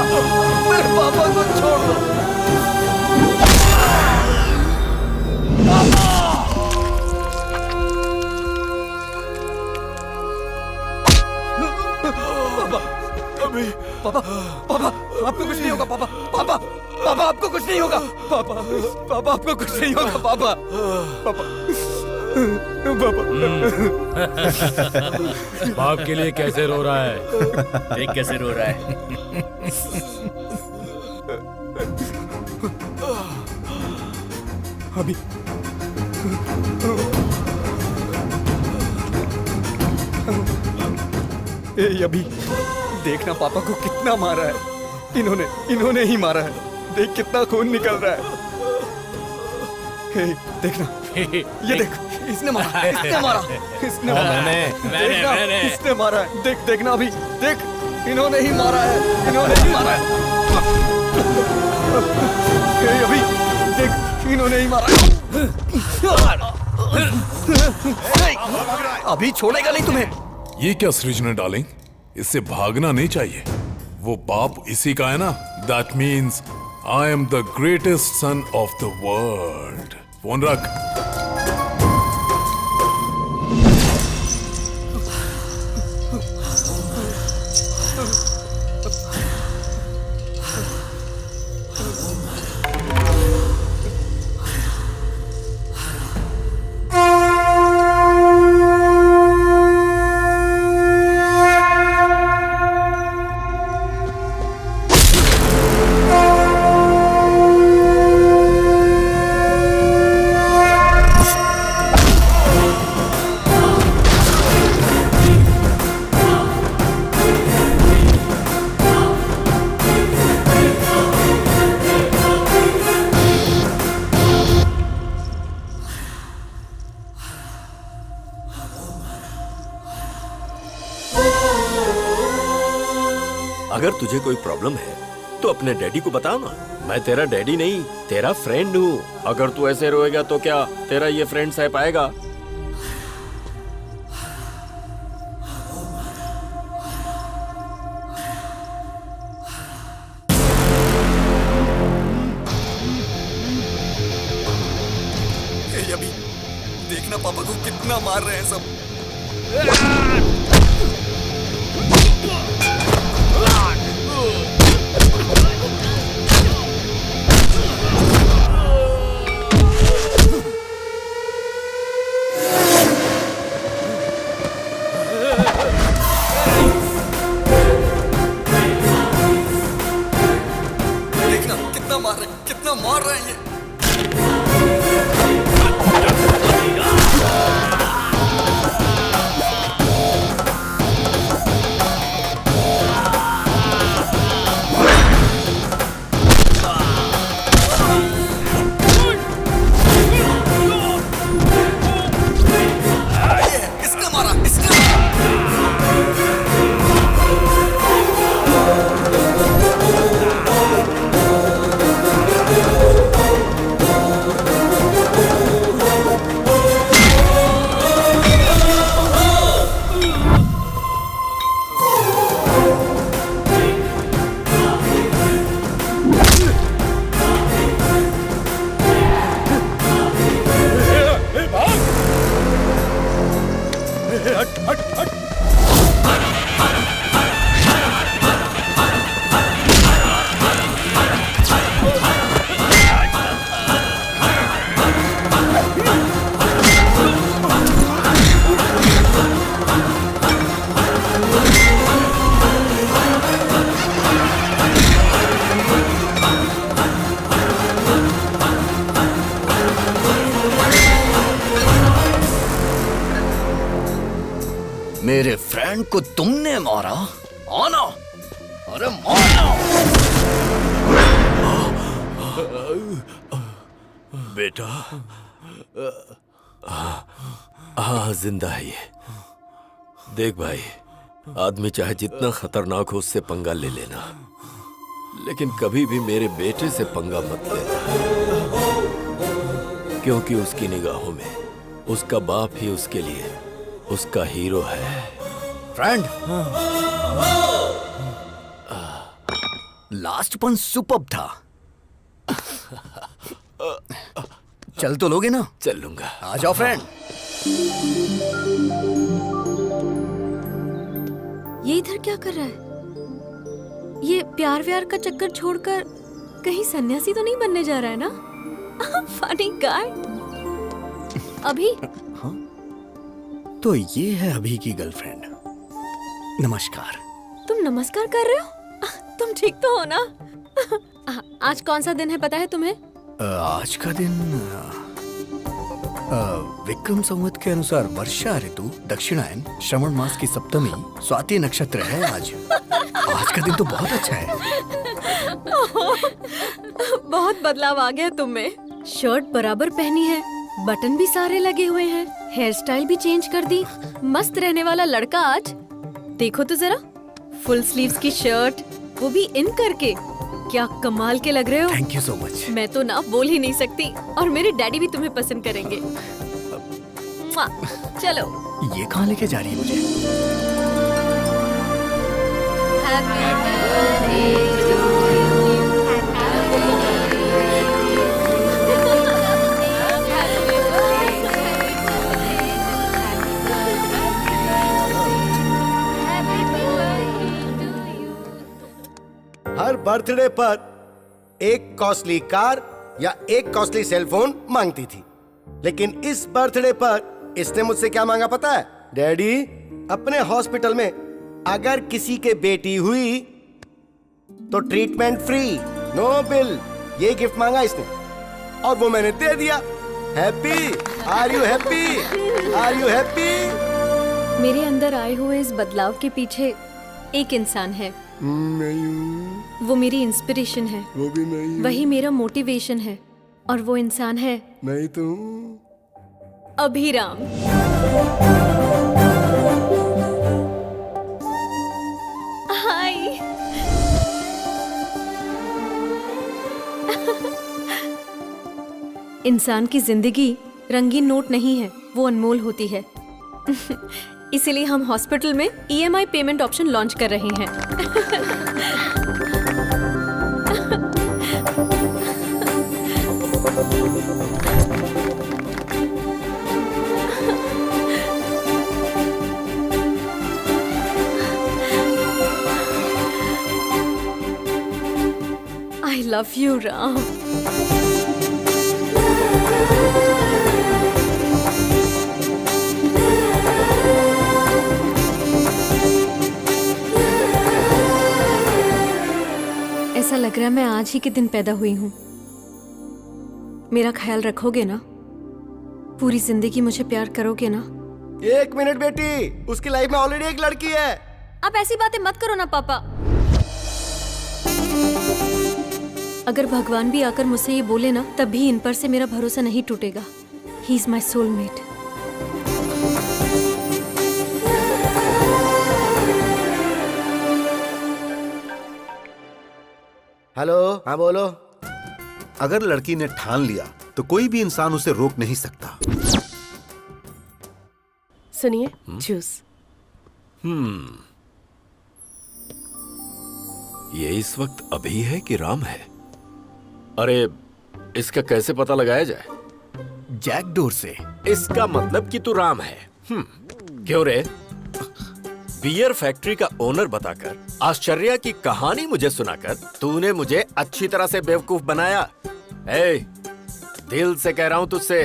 मेरे पापा को छोड़ दो। पापा! अभी पापा, पापा आपको कुछ नहीं होगा। पापा, पापा, पापा आपको कुछ नहीं होगा। पापा, पापा आपको कुछ नहीं होगा। पापा, पापा, बाप के लिए कैसे रो रहा है? देख कैसे रो रहा है। अभी अभी देखना पापा को कितना मारा है। इन्होंने ही मारा है। देख कितना खून निकल रहा है। देखना, ये देख, इसने मारा, इसने मारा, इसने मारा। मैंने इसने मारा है। देख, देखना अभी, देख, इन्होंने ही मारा है, इन्होंने ही मारा है। अभी देख, इन्होंने ही मारा है। अभी छोड़ेगा नहीं तुम्हें। ये क्या सृजना डार्लिंग, इससे भागना नहीं चाहिए। वो बाप इसी का है ना। That means I am the greatest son of the world. Phone रख। अगर तुझे कोई प्रॉब्लम है तो अपने डैडी को बताओ ना। मैं तेरा डैडी नहीं, तेरा फ्रेंड हूँ। अगर तू ऐसे रोएगा तो क्या तेरा ये फ्रेंड सह पाएगा? अभी देखना पापा को कितना मार रहे हैं सब। देखना कितना मार रहे हैं ये। हट हट हट। मेरे फ्रेंड को तुमने मारा? आना, अरे मारना। बेटा, हाँ जिंदा है ये। देख भाई, आदमी चाहे जितना खतरनाक हो उससे पंगा ले लेना, लेकिन कभी भी मेरे बेटे से पंगा मत लेना, क्योंकि उसकी निगाहों में उसका बाप ही उसके लिए उसका हीरो है। फ्रेंड, लास्ट पन सुपर्ब था। चल तो लोगे ना? चल लूंगा। आ जाओ फ्रेंड। ये इधर क्या कर रहा है? ये प्यार व्यार का चक्कर छोड़कर कहीं सन्यासी तो नहीं बनने जा रहा है ना? Funny guy. अभी तो ये है अभी की गर्लफ्रेंड। नमस्कार। तुम नमस्कार कर रहे हो? तुम ठीक तो हो ना? आज कौन सा दिन है पता है तुम्हें? आज का दिन विक्रम संवत के अनुसार वर्षा ऋतु, दक्षिणायन, श्रवण मास की सप्तमी, स्वाति नक्षत्र है आज। आज का दिन तो बहुत अच्छा है। बहुत बदलाव आ गया तुम में। शर्ट बराबर पहनी है, बटन भी सारे लगे हुए हैं, हेयर स्टाइल भी चेंज कर दी। मस्त रहने वाला लड़का आज। देखो तो जरा, फुल स्लीव्स की शर्ट, वो भी इन करके। क्या कमाल के लग रहे हो। Thank you so much. मैं तो ना बोल ही नहीं सकती, और मेरे डैडी भी तुम्हें पसंद करेंगे। चलो। ये कहाँ लेके जा रही है मुझे? हर बर्थडे पर एक कॉस्टली कार या एक कॉस्टली सेलफोन मांगती थी, लेकिन इस बर्थडे पर इसने मुझसे क्या मांगा पता है? डैडी, अपने हॉस्पिटल में अगर किसी के बेटी हुई तो ट्रीटमेंट फ्री, नो बिल। ये गिफ्ट मांगा इसने और वो मैंने दे दिया। Happy? Are you happy? Are you happy? मेरे अंदर आए हुए इस बदलाव के पीछे एक इंसान है। नहीं। वो मेरी इंस्पिरेशन है, वो भी नहीं। वही मेरा मोटिवेशन है, और वो इंसान है नहीं तो अभिराम। हाय। इंसान की जिंदगी रंगीन नोट नहीं है, वो अनमोल होती है। इसीलिए हम हॉस्पिटल में EMI पेमेंट ऑप्शन लॉन्च कर रहे हैं। I love you, Ram. ऐसा लग रहा है मैं आज ही के दिन पैदा हुई हूँ। मेरा ख्याल रखोगे ना? पूरी जिंदगी मुझे प्यार करोगे ना? एक मिनट बेटी, उसकी लाइफ में ऑलरेडी एक लड़की है। आप ऐसी बातें मत करो ना पापा। अगर भगवान भी आकर मुझसे ये बोले ना, तब भी इन पर से मेरा भरोसा नहीं टूटेगा। He is my soulmate. Hello, हाँ बोलो। अगर लड़की ने ठान लिया तो कोई भी इंसान उसे रोक नहीं सकता। सुनिए, जूस। ये इस वक्त अभी है कि राम है? अरे, इसका कैसे पता लगाया जाए? जैकडोर से। इसका मतलब कि तू राम है। क्यों रे? बियर फैक्ट्री का ओनर बताकर, आश्चर्य की कहानी मुझे सुनाकर तूने मुझे अच्छी तरह से बेवकूफ बनाया। ए, दिल से कह रहा हूं तुझसे,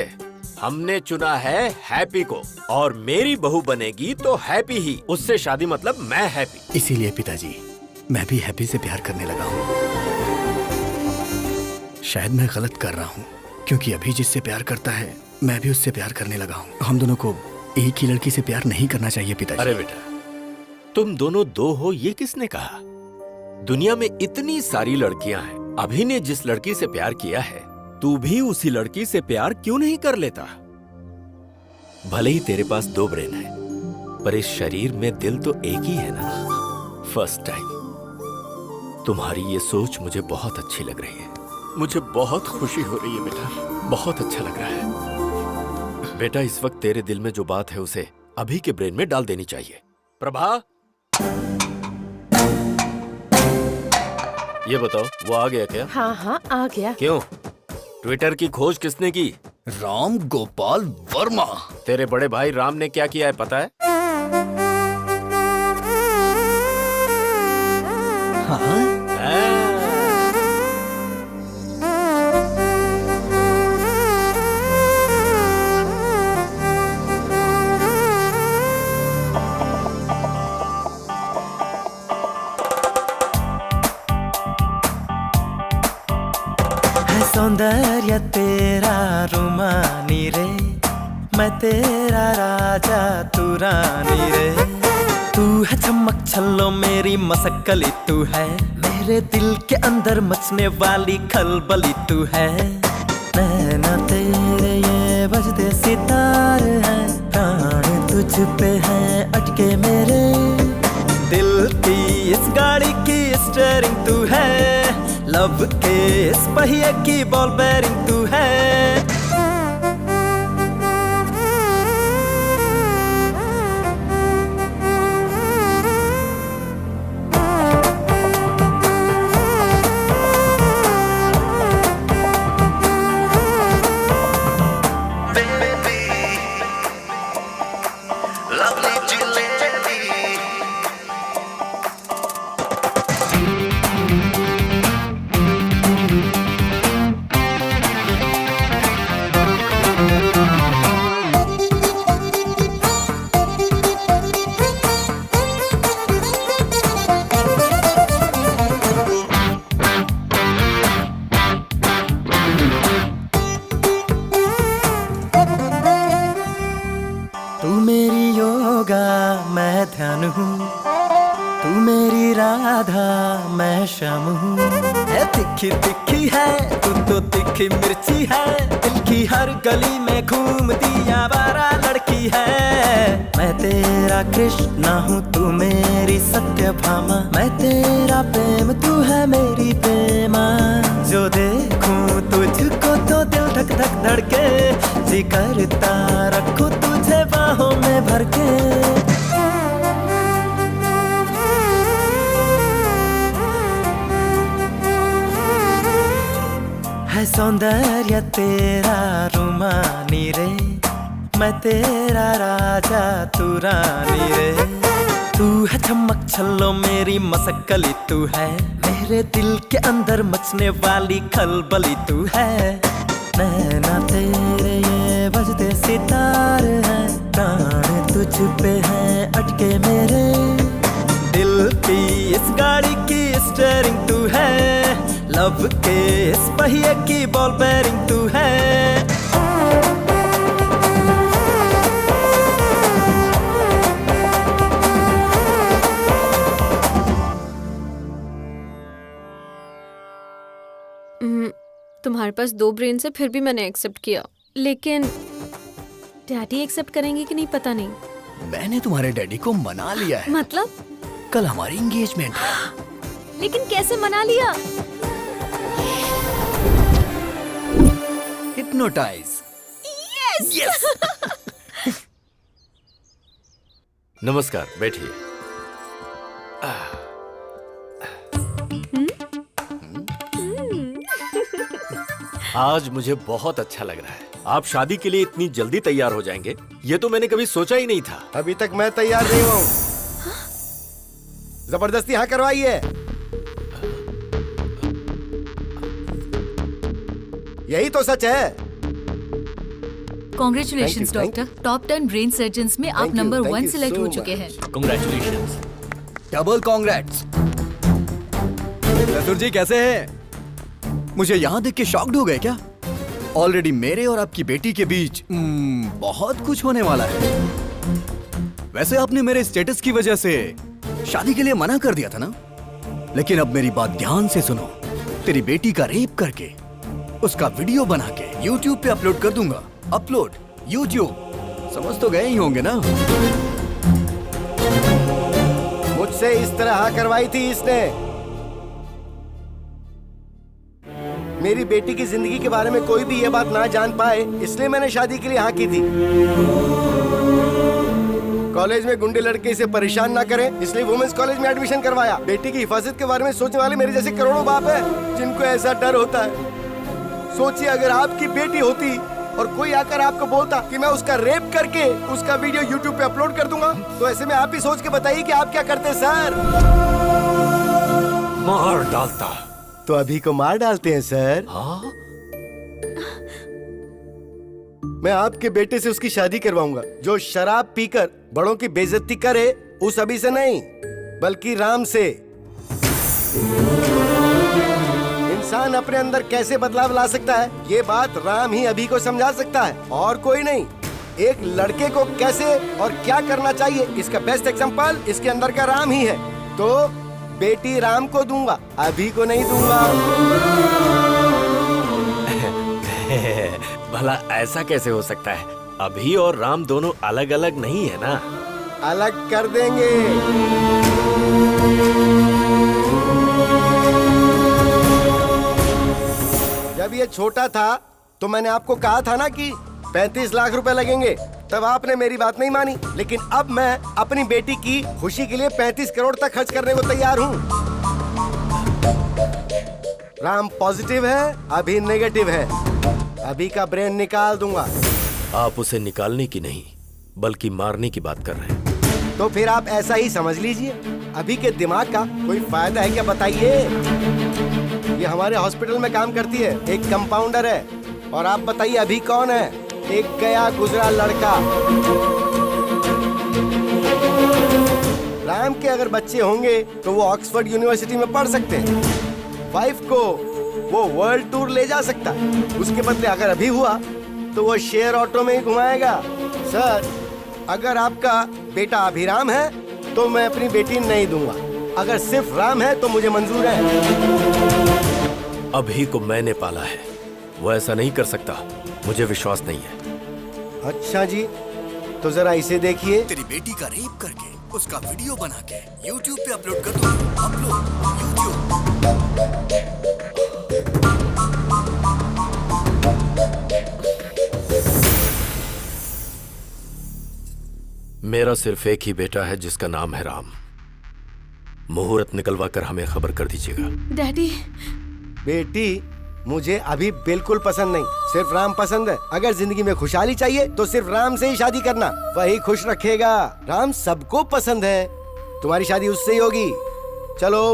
हमने चुना है हैप्पी को, और मेरी बहू बनेगी तो हैप्पी ही। उससे शादी मतलब मैं हैप्पी। इसीलिए पिताजी, मैं भी हैप्पी से प्यार करने लगा हूँ। शायद मैं गलत कर रहा हूँ, क्योंकि अभी जिससे प्यार करता है मैं भी उससे प्यार करने लगा हूँ। हम दोनों को एक ही लड़की से प्यार नहीं करना चाहिए पिताजी। अरे बेटा, तुम दोनों दो हो ये किसने कहा? दुनिया में इतनी सारी लड़कियां हैं। अभी ने जिस लड़की से प्यार किया है, तू भी उसी लड़की से प्यार क्यों नहीं कर लेता? भले ही तेरे पास 2 ब्रेन है, पर इस शरीर में दिल तो एक ही है ना। फर्स्ट टाइम तुम्हारी ये सोच मुझे बहुत अच्छी लग रही है। मुझे बहुत खुशी हो रही है बेटा, बहुत अच्छा लग रहा है। बेटा, इस वक्त तेरे दिल में जो बात है उसे अभी के ब्रेन में डाल देनी चाहिए। प्रभा, ये बताओ, वो आ गया क्या? हाँ हाँ, आ गया। क्यों? ट्विटर की खोज किसने की? राम गोपाल वर्मा। तेरे बड़े भाई राम ने क्या किया है पता है? हाँ? सौंदर्य तेरा रुमानी रे, मैं तेरा राजा तू रानी रे। तू है चमक छल्लो मेरी मसक्कली तू है, मेरे दिल के अंदर मचने वाली खलबली तू है। नैना तेरे ये बजते सितारे हैं, प्राण तुझ पे हैं अटके मेरे। दिल की इस गाड़ी की स्टीयरिंग तू है, लव के इस पहिए की बॉल बेरिंग तू है। तिखी तिखी है तू तो तिखी मिर्ची है, दिल की हर गली में घूमती आवारा लड़की है। मैं तेरा कृष्णा हूँ तू मेरी सत्यभामा, मैं तेरा प्रेम तू है मेरी प्रेमा। जो देखूं तुझको तो दिल धक धक धड़के, जी करता रखूं तुझे बाहों में भर के। है सौंदर्य तेरा रुमानी रे, मैं तेरा राजा तू रानी रे। तू है चमक छल्लो मेरी मसक्कली तू है, मेरे दिल के अंदर मचने वाली खलबली तू है। नैना तेरे ये बजते सितारे हैं, प्राण तुझ पे हैं अटके मेरे। दिल की इस गाड़ी की स्टीयरिंग तू है, लव के इस पहिए की बॉल बेरिंग तू है। तुम्हारे पास 2 ब्रेन से फिर भी मैंने एक्सेप्ट किया, लेकिन डैडी एक्सेप्ट करेंगे कि नहीं पता नहीं। मैंने तुम्हारे डैडी को मना लिया है। मतलब? कल हमारी एंगेजमेंट है। लेकिन कैसे मना लिया? हिप्नोटाइज। यस। नमस्कार, बैठिए। आज मुझे बहुत अच्छा लग रहा है। आप शादी के लिए इतनी जल्दी तैयार हो जाएंगे, ये तो मैंने कभी सोचा ही नहीं था। अभी तक मैं तैयार नहीं हूँ, जबरदस्ती हाँ करवाइए। यही तो सच है। Congratulations doctor, top 10 brain surgeons में आप नंबर 1 सिलेक्ट हो चुके हैं। कॉन्ग्रेचुलेशंस। Double congrats. चतुर जी कैसे हैं? मुझे यहाँ देख के शॉक्ड हो गए क्या? ऑलरेडी मेरे और आपकी बेटी के बीच बहुत कुछ होने वाला है। वैसे आपने मेरे स्टेटस की वजह से शादी के लिए मना कर दिया था ना, लेकिन अब मेरी बात ध्यान से सुनो। तेरी बेटी का रेप करके उसका वीडियो बना के YouTube पे अपलोड कर दूंगा। अपलोड YouTube, समझ तो गए ही होंगे ना। मुझसे इस तरह हाँ करवाई थी इसने। मेरी बेटी की जिंदगी के बारे में कोई भी ये बात ना जान पाए, इसलिए मैंने शादी के लिए हाँ की थी। कॉलेज में गुंडे लड़के इसे परेशान ना करें, इसलिए वुमेन्स कॉलेज में एडमिशन करवाया। बेटी की हिफाजत के बारे में सोचने वाले मेरे जैसे करोड़ों बाप हैं जिनको ऐसा डर होता है। सोचिए अगर आपकी बेटी होती और कोई आकर आपको बोलता कि मैं उसका रेप करके उसका वीडियो YouTube पे अपलोड कर दूंगा, तो ऐसे में आप ही सोच के बताइए कि आप क्या करते सर? मार डालता। तो अभी को मार डालते हैं सर? हाँ? मैं आपके बेटे से उसकी शादी करवाऊंगा। जो शराब पीकर बड़ों की बेइज्जती करे, उस अभी से नहीं बल्कि राम से। इंसान अपने अंदर कैसे बदलाव ला सकता है, ये बात राम ही अभी को समझा सकता है और कोई नहीं। एक लड़के को कैसे और क्या करना चाहिए, इसका बेस्ट एग्जांपल इसके अंदर का राम ही है। तो बेटी राम को दूंगा, अभी को नहीं दूंगा। भला ऐसा कैसे हो सकता है? अभी और राम दोनों अलग अलग नहीं है ना? अलग कर देंगे। जब ये छोटा था तो मैंने आपको कहा था ना कि 35 लाख रुपए लगेंगे, तब आपने मेरी बात नहीं मानी। लेकिन अब मैं अपनी बेटी की खुशी के लिए 35 करोड़ तक खर्च करने को तैयार हूँ। राम पॉजिटिव है, अभी नेगेटिव है। अभी का ब्रेन निकाल दूंगा। आप उसे निकालने की नहीं बल्कि मारने की बात कर रहे हैं। तो फिर आप ऐसा ही समझ लीजिए। अभी के दिमाग का कोई फायदा है क्या बताइए? ये हमारे हॉस्पिटल में काम करती है, एक कंपाउंडर है। और आप बताइए अभी कौन है? एक गया गुजरा लड़का। राम के अगर बच्चे होंगे तो वो ऑक्सफोर्ड यूनिवर्सिटी में पढ़ सकते हैं। वाइफ को वो वर्ल्ड टूर ले जा सकता है। उसके बदले अगर अभी हुआ तो वो शेयर ऑटो में ही घुमाएगा। सर, अगर आपका बेटा अभिराम है तो मैं अपनी बेटी नहीं दूंगा। अगर सिर्फ राम है तो मुझे मंजूर है। अभी को मैंने पाला है, वो ऐसा नहीं कर सकता। मुझे विश्वास नहीं है। अच्छा जी, तो जरा इसे देखिए। तेरी बेटी का रेप करके उसका वीडियो बना के YouTube पे अपलोड कर दूंगा। Upload YouTube। मेरा सिर्फ एक ही बेटा है जिसका नाम है राम। मुहूर्त निकलवा कर हमें खबर कर दीजिएगा। डैडी। बेटी मुझे अभी बिल्कुल पसंद नहीं, सिर्फ राम पसंद है। अगर जिंदगी में खुशहाली चाहिए तो सिर्फ राम से ही शादी करना, वही खुश रखेगा। राम सबको पसंद है, तुम्हारी शादी उससे ही होगी। चलो।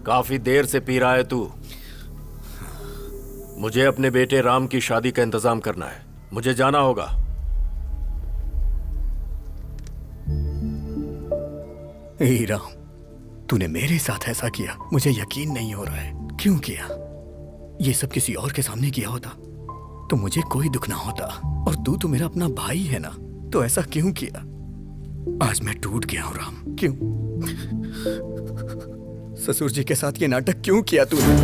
काफी देर से पी रहा है तू। मुझे अपने बेटे राम की शादी का इंतजाम करना है। मुझे जाना होगा। ए राम, तूने मेरे साथ ऐसा किया, मुझे यकीन नहीं हो रहा है। क्यों किया? ये सब किसी और के सामने किया होता तो मुझे कोई दुख ना होता। और तू तो मेरा अपना भाई है ना, तो ऐसा क्यों किया? आज मैं टूट गया हूं राम। क्यों? ससुर जी के साथ ये नाटक क्यों किया तूने?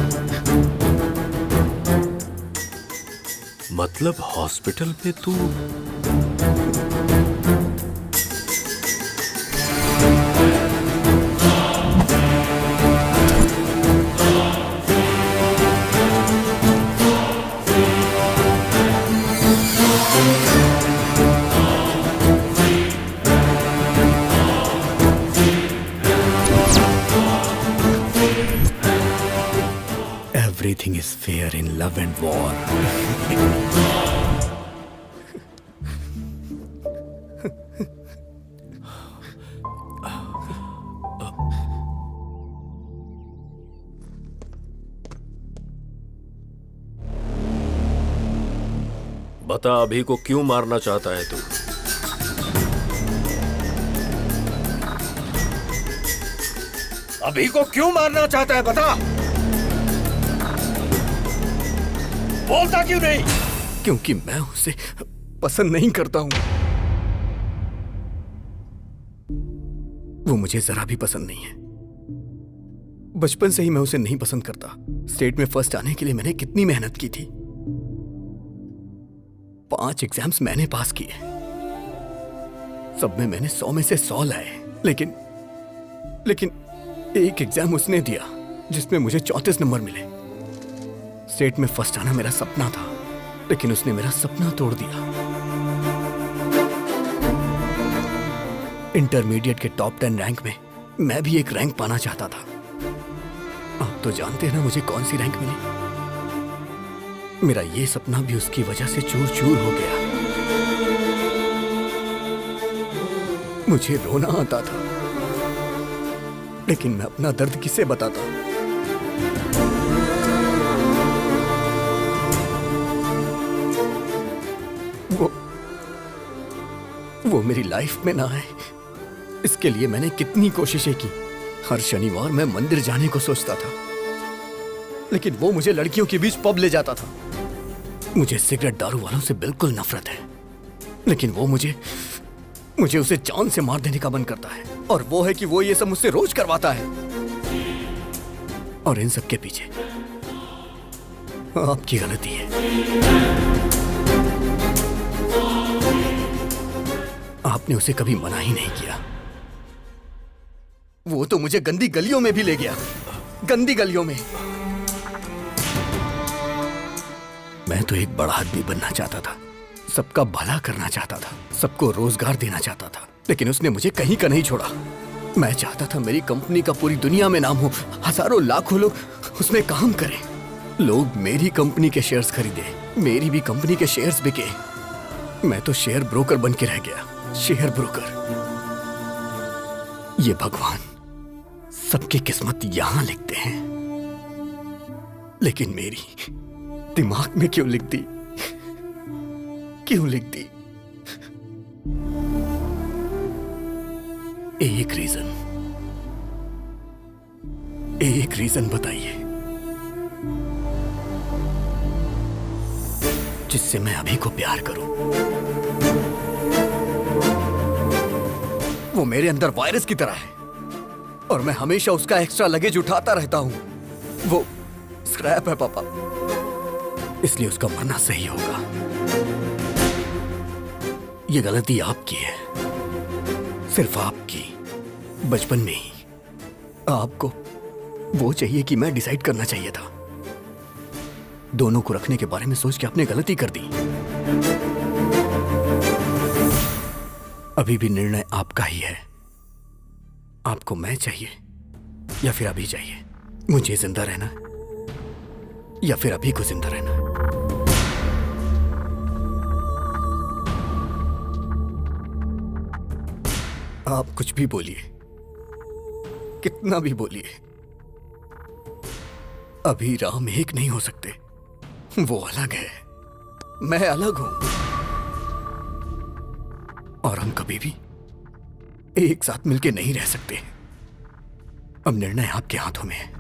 मतलब हॉस्पिटल पे तू? Everything is fair in love and war. बता अभी को क्यों मारना चाहता है तू? अभी को क्यों मारना चाहता है बता। बोलता क्यों नहीं? क्योंकि मैं उसे पसंद नहीं करता हूं। वो मुझे जरा भी पसंद नहीं है। बचपन से ही मैं उसे नहीं पसंद करता। स्टेट में फर्स्ट आने के लिए मैंने कितनी मेहनत की थी। 5 एग्जाम्स मैंने पास किए, सब में मैंने 100 में से 100 लाए। लेकिन एक एग्जाम उसने दिया जिसमें मुझे 34 नंबर मिले। स्टेट में फर्स्ट आना मेरा सपना था, लेकिन उसने मेरा सपना तोड़ दिया। इंटरमीडिएट के टॉप 10 रैंक में मैं भी एक रैंक पाना चाहता था। आप तो जानते हैं ना मुझे कौन सी रैंक मिली। मेरा ये सपना भी उसकी वजह से चूर चूर हो गया। मुझे रोना आता था, लेकिन मैं अपना दर्द किसे बताता? वो मेरी लाइफ में ना आए, इसके लिए मैंने कितनी कोशिशें की। हर शनिवार मैं मंदिर जाने को सोचता था, लेकिन वो मुझे लड़कियों के बीच पब ले जाता था। मुझे सिगरेट दारू वालों से बिल्कुल नफरत है, लेकिन वो मुझे उसे जान से मार देने का मन करता है। और वो है कि वो ये सब मुझसे रोज करवाता है। और इन सब के पीछे आपकी गलती है। आपने उसे कभी मना ही नहीं किया। वो तो मुझे गंदी गलियों में भी ले गया, गंदी गलियों में। मैं तो एक बड़ा आदमी बनना चाहता था, सबका भला करना चाहता था, सबको रोजगार देना चाहता था, लेकिन उसने मुझे कहीं का नहीं छोड़ा। मैं चाहता था मेरी कंपनी का पूरी दुनिया में नाम हो, हजारों लाखों लोग उसमें काम करें। लोग मेरी कंपनी के शेयर्स खरीदे, मेरी भी कंपनी के शेयर्स बिके। मैं तो शेयर ब्रोकर बन के रह गया, शेयर ब्रोकर। ये भगवान सबकी किस्मत यहां लिखते हैं, लेकिन मेरी दिमाग में क्यों लिख दी? क्यों लिख दी? एक रीजन बताइए जिससे मैं अभी को प्यार करूं। वो मेरे अंदर वायरस की तरह है और मैं हमेशा उसका एक्स्ट्रा लगेज उठाता रहता हूं। वो स्क्रैप है पापा, इसलिए उसका मरना सही होगा। ये गलती आपकी है, सिर्फ आपकी। बचपन में ही आपको वो चाहिए कि मैं डिसाइड करना चाहिए था। दोनों को रखने के बारे में सोच के आपने गलती कर दी। अभी भी निर्णय आपका ही है। आपको मैं चाहिए या फिर अभी चाहिए? मुझे जिंदा रहना या फिर अभी को जिंदा रहना? आप कुछ भी बोलिए, कितना भी बोलिए, अभी राम एक नहीं हो सकते। वो अलग है, मैं अलग हूं, और हम कभी भी एक साथ मिलके नहीं रह सकते। अब निर्णय आपके हाथों में है।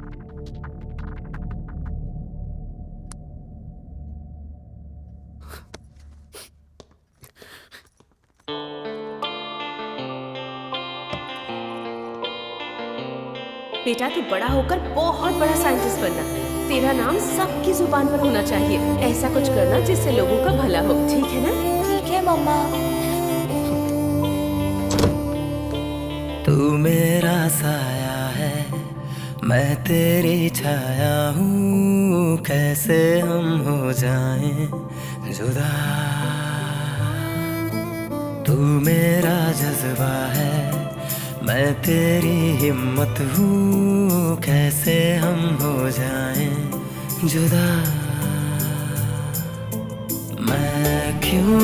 बेटा तू बड़ा होकर बहुत बड़ा साइंटिस्ट बनना। तेरा नाम सबकी जुबान पर होना चाहिए। ऐसा कुछ करना जिससे लोगों का भला हो, ठीक है ना? ठीक है मम्मा। तू मेरा साया है, मैं तेरी छाया हूँ, कैसे हम हो जाएं जुदा। तू मेरा जज्बा है, मैं तेरी हिम्मत हूँ, कैसे हम हो जाएं जुदा। मैं क्यों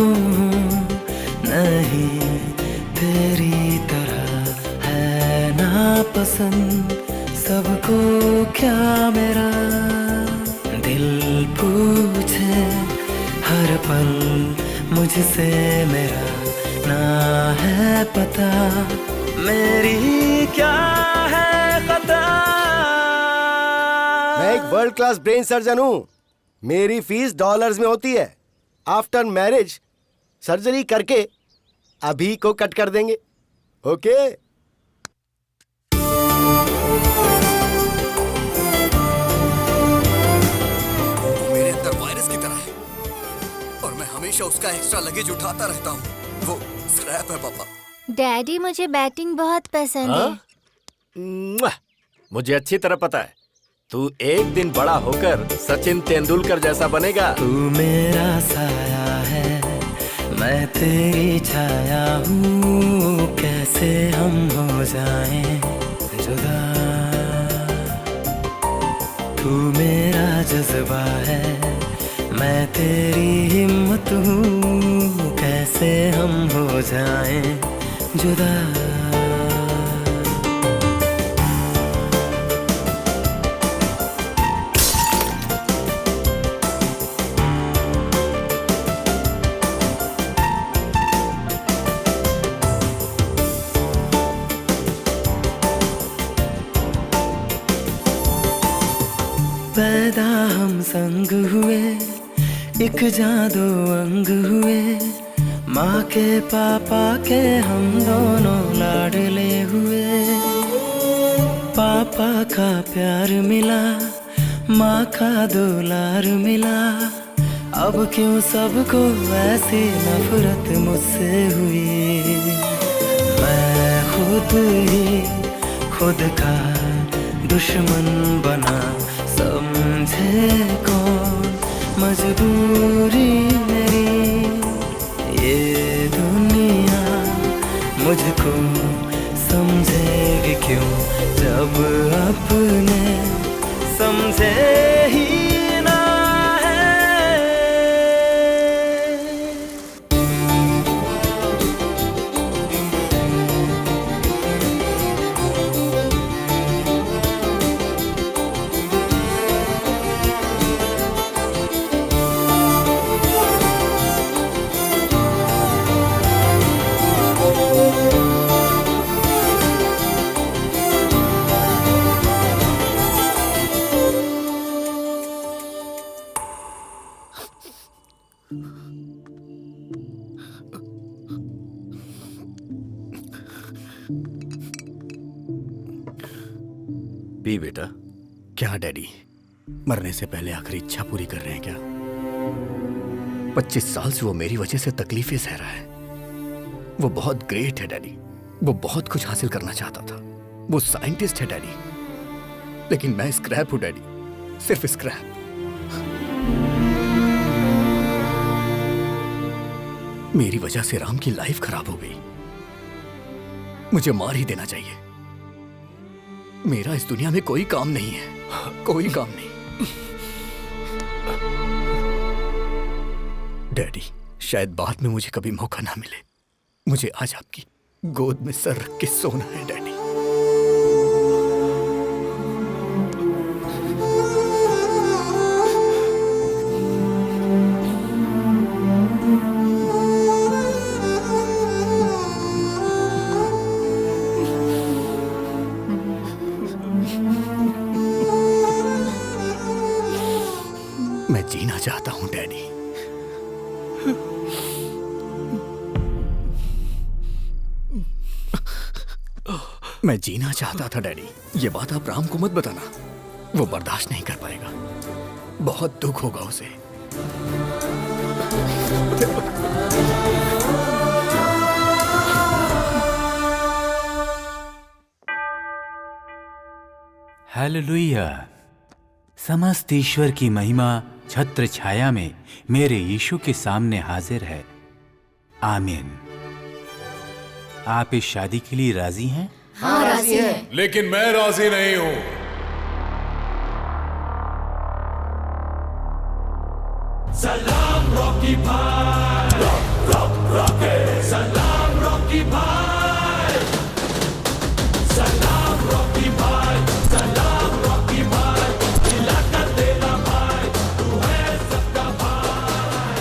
नहीं तेरी तरह, है ना पसंद सबको क्या मेरा। दिल पूछे हर पल मुझसे मेरा ना है पता, मेरी क्या है खता। मैं एक वर्ल्ड क्लास ब्रेन सर्जन हूँ। मेरी फीस डॉलर्स में होती है। आफ्टर मैरिज सर्जरी करके अभी को कट कर देंगे। ओके? वो मेरे अंदर वायरस की तरह है और मैं हमेशा उसका एक्स्ट्रा लगेज उठाता रहता हूँ। वो स्क्रैप है पापा। डैडी मुझे बैटिंग बहुत पसंद है। मुआ! मुझे अच्छी तरह पता है तू एक दिन बड़ा होकर सचिन तेंदुलकर जैसा बनेगा। तू मेरा साया है, मैं तेरी छाया हूँ, कैसे हम हो जाएं जुदा। तू मेरा जज्बा है, मैं तेरी हिम्मत हूँ, कैसे हम हो जाएं जुदा। पैदा हम संग हुए, एक जादू अंग हुए, माँ के पापा के हम दोनों लाडले हुए। पापा का प्यार मिला, माँ का दुलार मिला, अब क्यों सबको ऐसी नफरत मुझसे हुई। मैं खुद ही खुद का दुश्मन बना, समझे कौन मजबूरी मेरी। ये दुनिया मुझको समझेगी क्यों, जब अपने समझे ही ना है। पी बेटा। क्या डैडी, मरने से पहले आखिरी इच्छा पूरी कर रहे हैं क्या? 25 साल से वो मेरी वजह से तकलीफें सह रहा है। वो बहुत ग्रेट है डैडी, वो बहुत कुछ हासिल करना चाहता था, वो साइंटिस्ट है डैडी, लेकिन मैं स्क्रैप हूं डैडी, सिर्फ स्क्रैप। मेरी वजह से राम की लाइफ खराब हो गई। मुझे मार ही देना चाहिए। मेरा इस दुनिया में कोई काम नहीं है, कोई काम नहीं। डैडी, शायद बाद में मुझे कभी मौका ना मिले। मुझे आज आपकी गोद में सर रख के सोना है डैडी। मैं जीना चाहता हूं डैडी। मैं जीना चाहता था डैडी। ये बात आप राम को मत बताना, वो बर्दाश्त नहीं कर पाएगा, बहुत दुख होगा उसे। हालेलुया। समस्त ईश्वर की महिमा छत्र छाया में मेरे यीशु के सामने हाजिर है। आमीन। आप इस शादी के लिए राजी हैं? हाँ, राजी हैं। लेकिन मैं राजी नहीं हूं। सलाम रॉकी भाई, रॉकी, सलाम रॉकी भाई, सलाम रॉकी भाई, सलाम रॉकी भाई, इलाका तेरा भाई, तू है सबका भाई।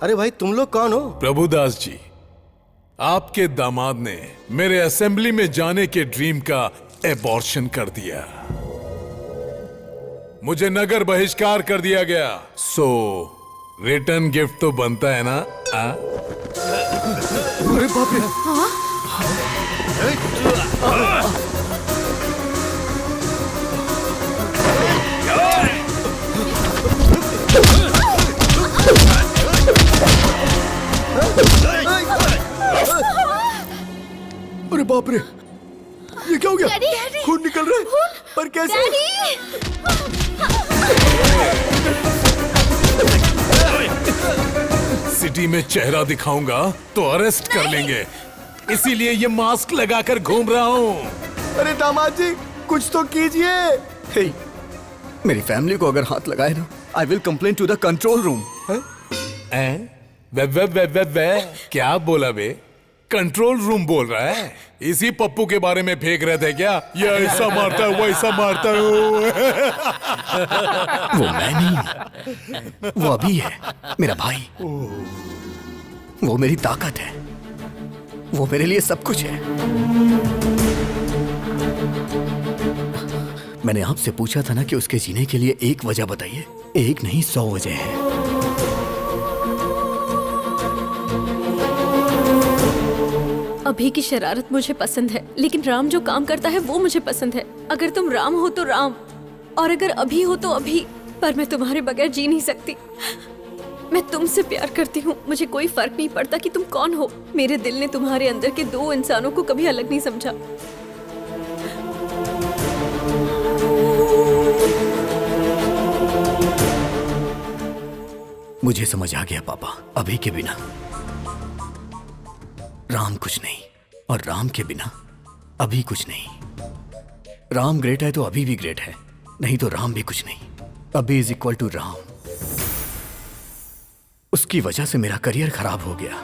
अरे भाई तुम लोग कौन हो? प्रभुदास जी, आपके दामाद ने मेरे असेंबली में जाने के ड्रीम का एबॉर्शन कर दिया। मुझे नगर बहिष्कार कर दिया गया। सो रिटर्न गिफ्ट तो बनता है ना? अरे बाप रे! अरे बाप रे, ये क्या हो गया? खून निकल रहा है। पर कैसे? सिटी में चेहरा दिखाऊंगा तो अरेस्ट कर लेंगे, इसीलिए ये मास्क लगाकर घूम रहा हूँ। अरे दामाद जी, कुछ तो कीजिए। हे, मेरी फैमिली को अगर हाथ लगाए ना, I will complain to the control room. वे क्या बोला बे? कंट्रोल रूम बोल रहा है? इसी पप्पू के बारे में फेंक रहे थे क्या? ये ऐसा मारता है, वैसा मारता है। वो मैं नहीं, वो अभी है, मेरा भाई। वो मेरी ताकत है, वो मेरे लिए सब कुछ है। मैंने आपसे पूछा था ना कि उसके जीने के लिए एक वजह बताइए। एक नहीं 100 वजह है। अभी की शरारत मुझे पसंद है, लेकिन राम जो काम करता है वो मुझे पसंद है। अगर तुम राम हो तो राम, और अगर अभी हो तो अभी। पर मैं तुम्हारे बगैर जी नहीं सकती। मैं तुमसे प्यार करती हूँ, मुझे कोई फर्क नहीं पड़ता कि तुम कौन हो। मेरे दिल ने तुम्हारे अंदर के 2 इंसानों को कभी अलग नहीं समझा। मुझे समझ आ गया पापा, अभी के बिना राम कुछ नहीं, और राम के बिना अभी कुछ नहीं। राम ग्रेट है तो अभी भी ग्रेट है, नहीं तो राम भी कुछ नहीं। अभी इज इक्वल टू राम। उसकी वजह से मेरा करियर खराब हो गया,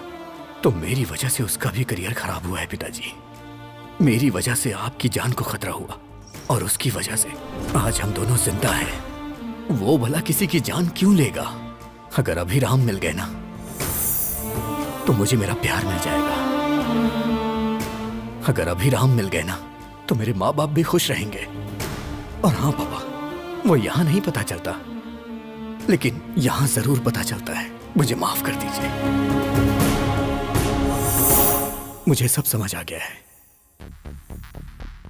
तो मेरी वजह से उसका भी करियर खराब हुआ है पिताजी। मेरी वजह से आपकी जान को खतरा हुआ, और उसकी वजह से आज हम दोनों जिंदा हैं। वो भला किसी की जान क्यों लेगा? अगर अभी राम मिल गए ना, तो मुझे मेरा प्यार मिल जाएगा। अगर अभी राम मिल गए ना, तो मेरे माँ बाप भी खुश रहेंगे। और हाँ पापा, वो यहाँ नहीं पता चलता, लेकिन यहाँ जरूर पता चलता है। मुझे माफ कर दीजिए। मुझे सब समझ आ गया है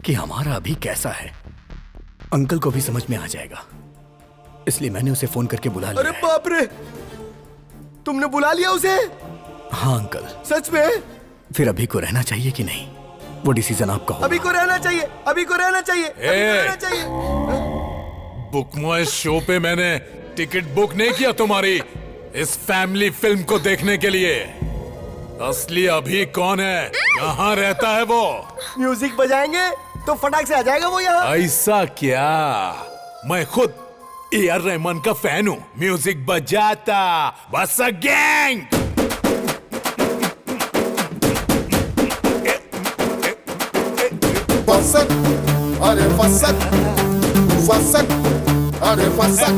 कि हमारा अभी कैसा है। अंकल को भी समझ में आ जाएगा, इसलिए मैंने उसे फोन करके बुला लिया। अरे बाप रे, तुमने बुला लिया उसे? हाँ अंकल। सच में? फिर अभी को रहना चाहिए कि नहीं, वो डिसीजन आपका होगा। अभी को रहना चाहिए, अभी को रहना चाहिए, अभी को रहना चाहिए। बुक माय शो पे मैंने टिकट बुक नहीं किया तुम्हारी इस फैमिली फिल्म को देखने के लिए। असली अभी कौन है? कहाँ रहता है वो? म्यूजिक बजाएंगे तो फटाक से आ जाएगा वो यहाँ। ऐसा क्या? मैं खुद ए.आर. रहमान का फैन हूँ। म्यूजिक बजाता बस अ गैंग। फसक, अरे फसक, फसक, अरे फसक,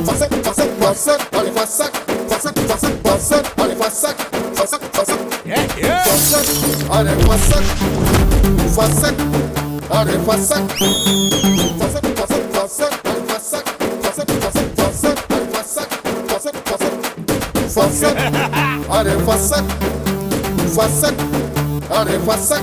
फसक, फसक, फसक, अरे फसक, फसक, फसक, फसक, अरे फसक, फसक, फसक, फसक, अरे फसक, फसक, अरे फसक, फसक, फसक, फसक, अरे फसक, फसक, फसक, फसक, अरे फसक, फसक, फसक, फसक, अरे फसक, फसक, अरे फसक।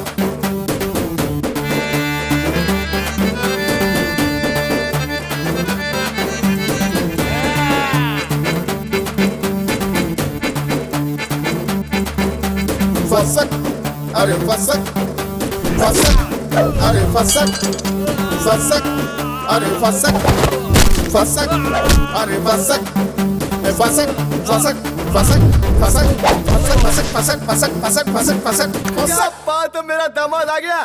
फसक, अरे फसक, फसक, अरे फसक, फसक, अरे फसक, फसक, अरे फसक, फसक, फसक, फसक, फसक, फसक, फसक, फसक, फसक, फसक, फसक, फसक। क्या बात है, मेरा दामाद आ गया।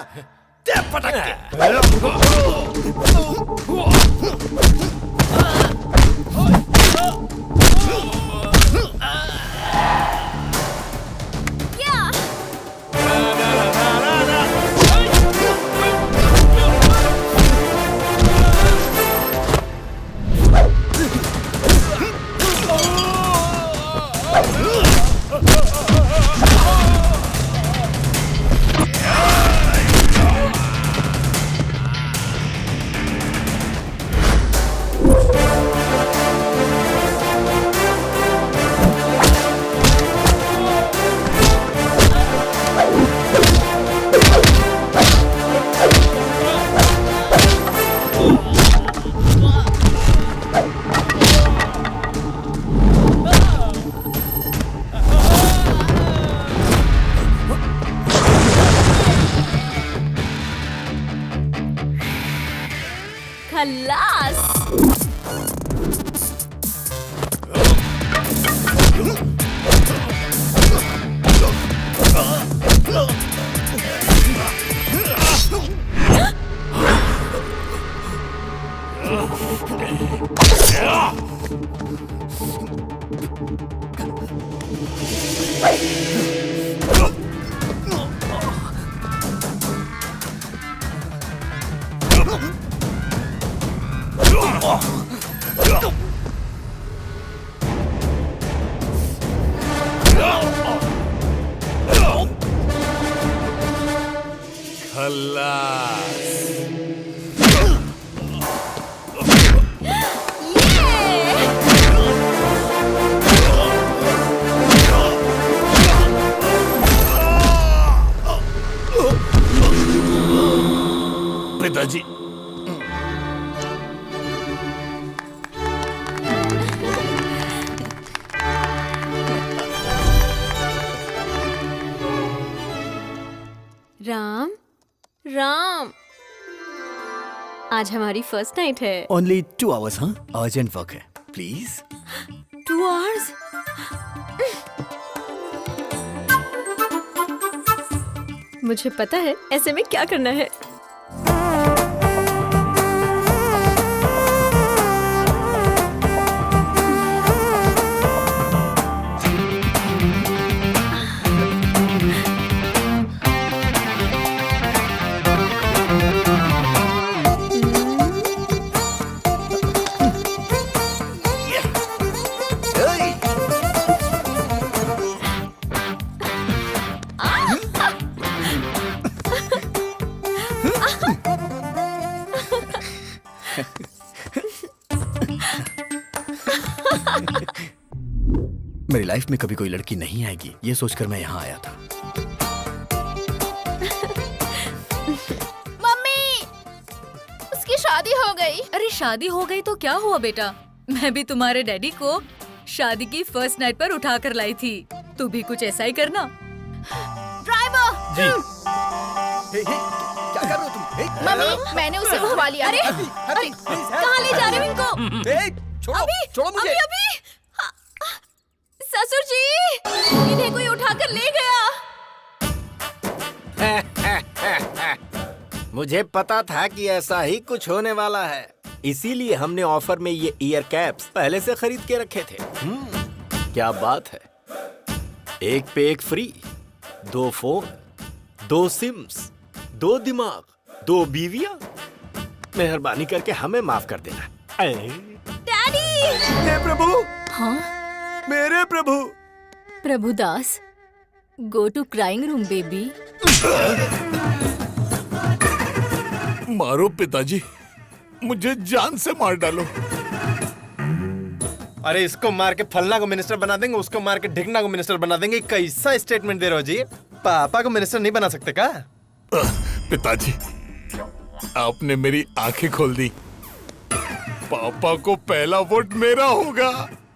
पिताजी, राम राम, आज हमारी फर्स्ट नाइट है। ओनली 2 hours, हाँ? अर्जेंट वर्क है, प्लीज। 2 hours? मुझे पता है ऐसे में क्या करना है। मेरी लाइफ में कभी कोई लड़की नहीं आएगी, ये सोचकर मैं यहाँ आया था। मम्मी, उसकी शादी हो गई। अरे शादी हो गई तो क्या हुआ बेटा? मैं भी तुम्हारे डैडी को शादी की फर्स्ट नाइट पर उठा कर लाई थी। तू भी कुछ ऐसा ही करना। ड्राइवर जी। क्या कर रहे हो तुम? मम्मी, मैंने उसे उठवा लिया। अरे कहाँ ले जा रहे हो इनको? छोड़ो मुझे। अभी ससुर जी, इन्हें कोई उठाकर ले गया। मुझे पता था कि ऐसा ही कुछ होने वाला है, इसीलिए हमने ऑफर में ये ईयर कैप्स पहले से खरीद के रखे थे। क्या बात है, एक पे एक फ्री, 2 फोन, 2 सिम्स, 2 दिमाग, 2 बीवियां। मेहरबानी करके हमें माफ कर देना। डैडी! हे प्रभु! हाँ? मेरे प्रभु! Prabhu Das, go to crying room baby. मारो पिताजी, मुझे जान से मार डालो। अरे इसको मार के फलना को मिनिस्टर बना देंगे, उसको मार के ढिकना को मिनिस्टर बना देंगे। कैसा स्टेटमेंट दे रहे हो जी? पापा को मिनिस्टर नहीं बना सकते क्या? पिताजी, आपने मेरी आंखें खोल दी। पापा को पहला वोट मेरा होगा।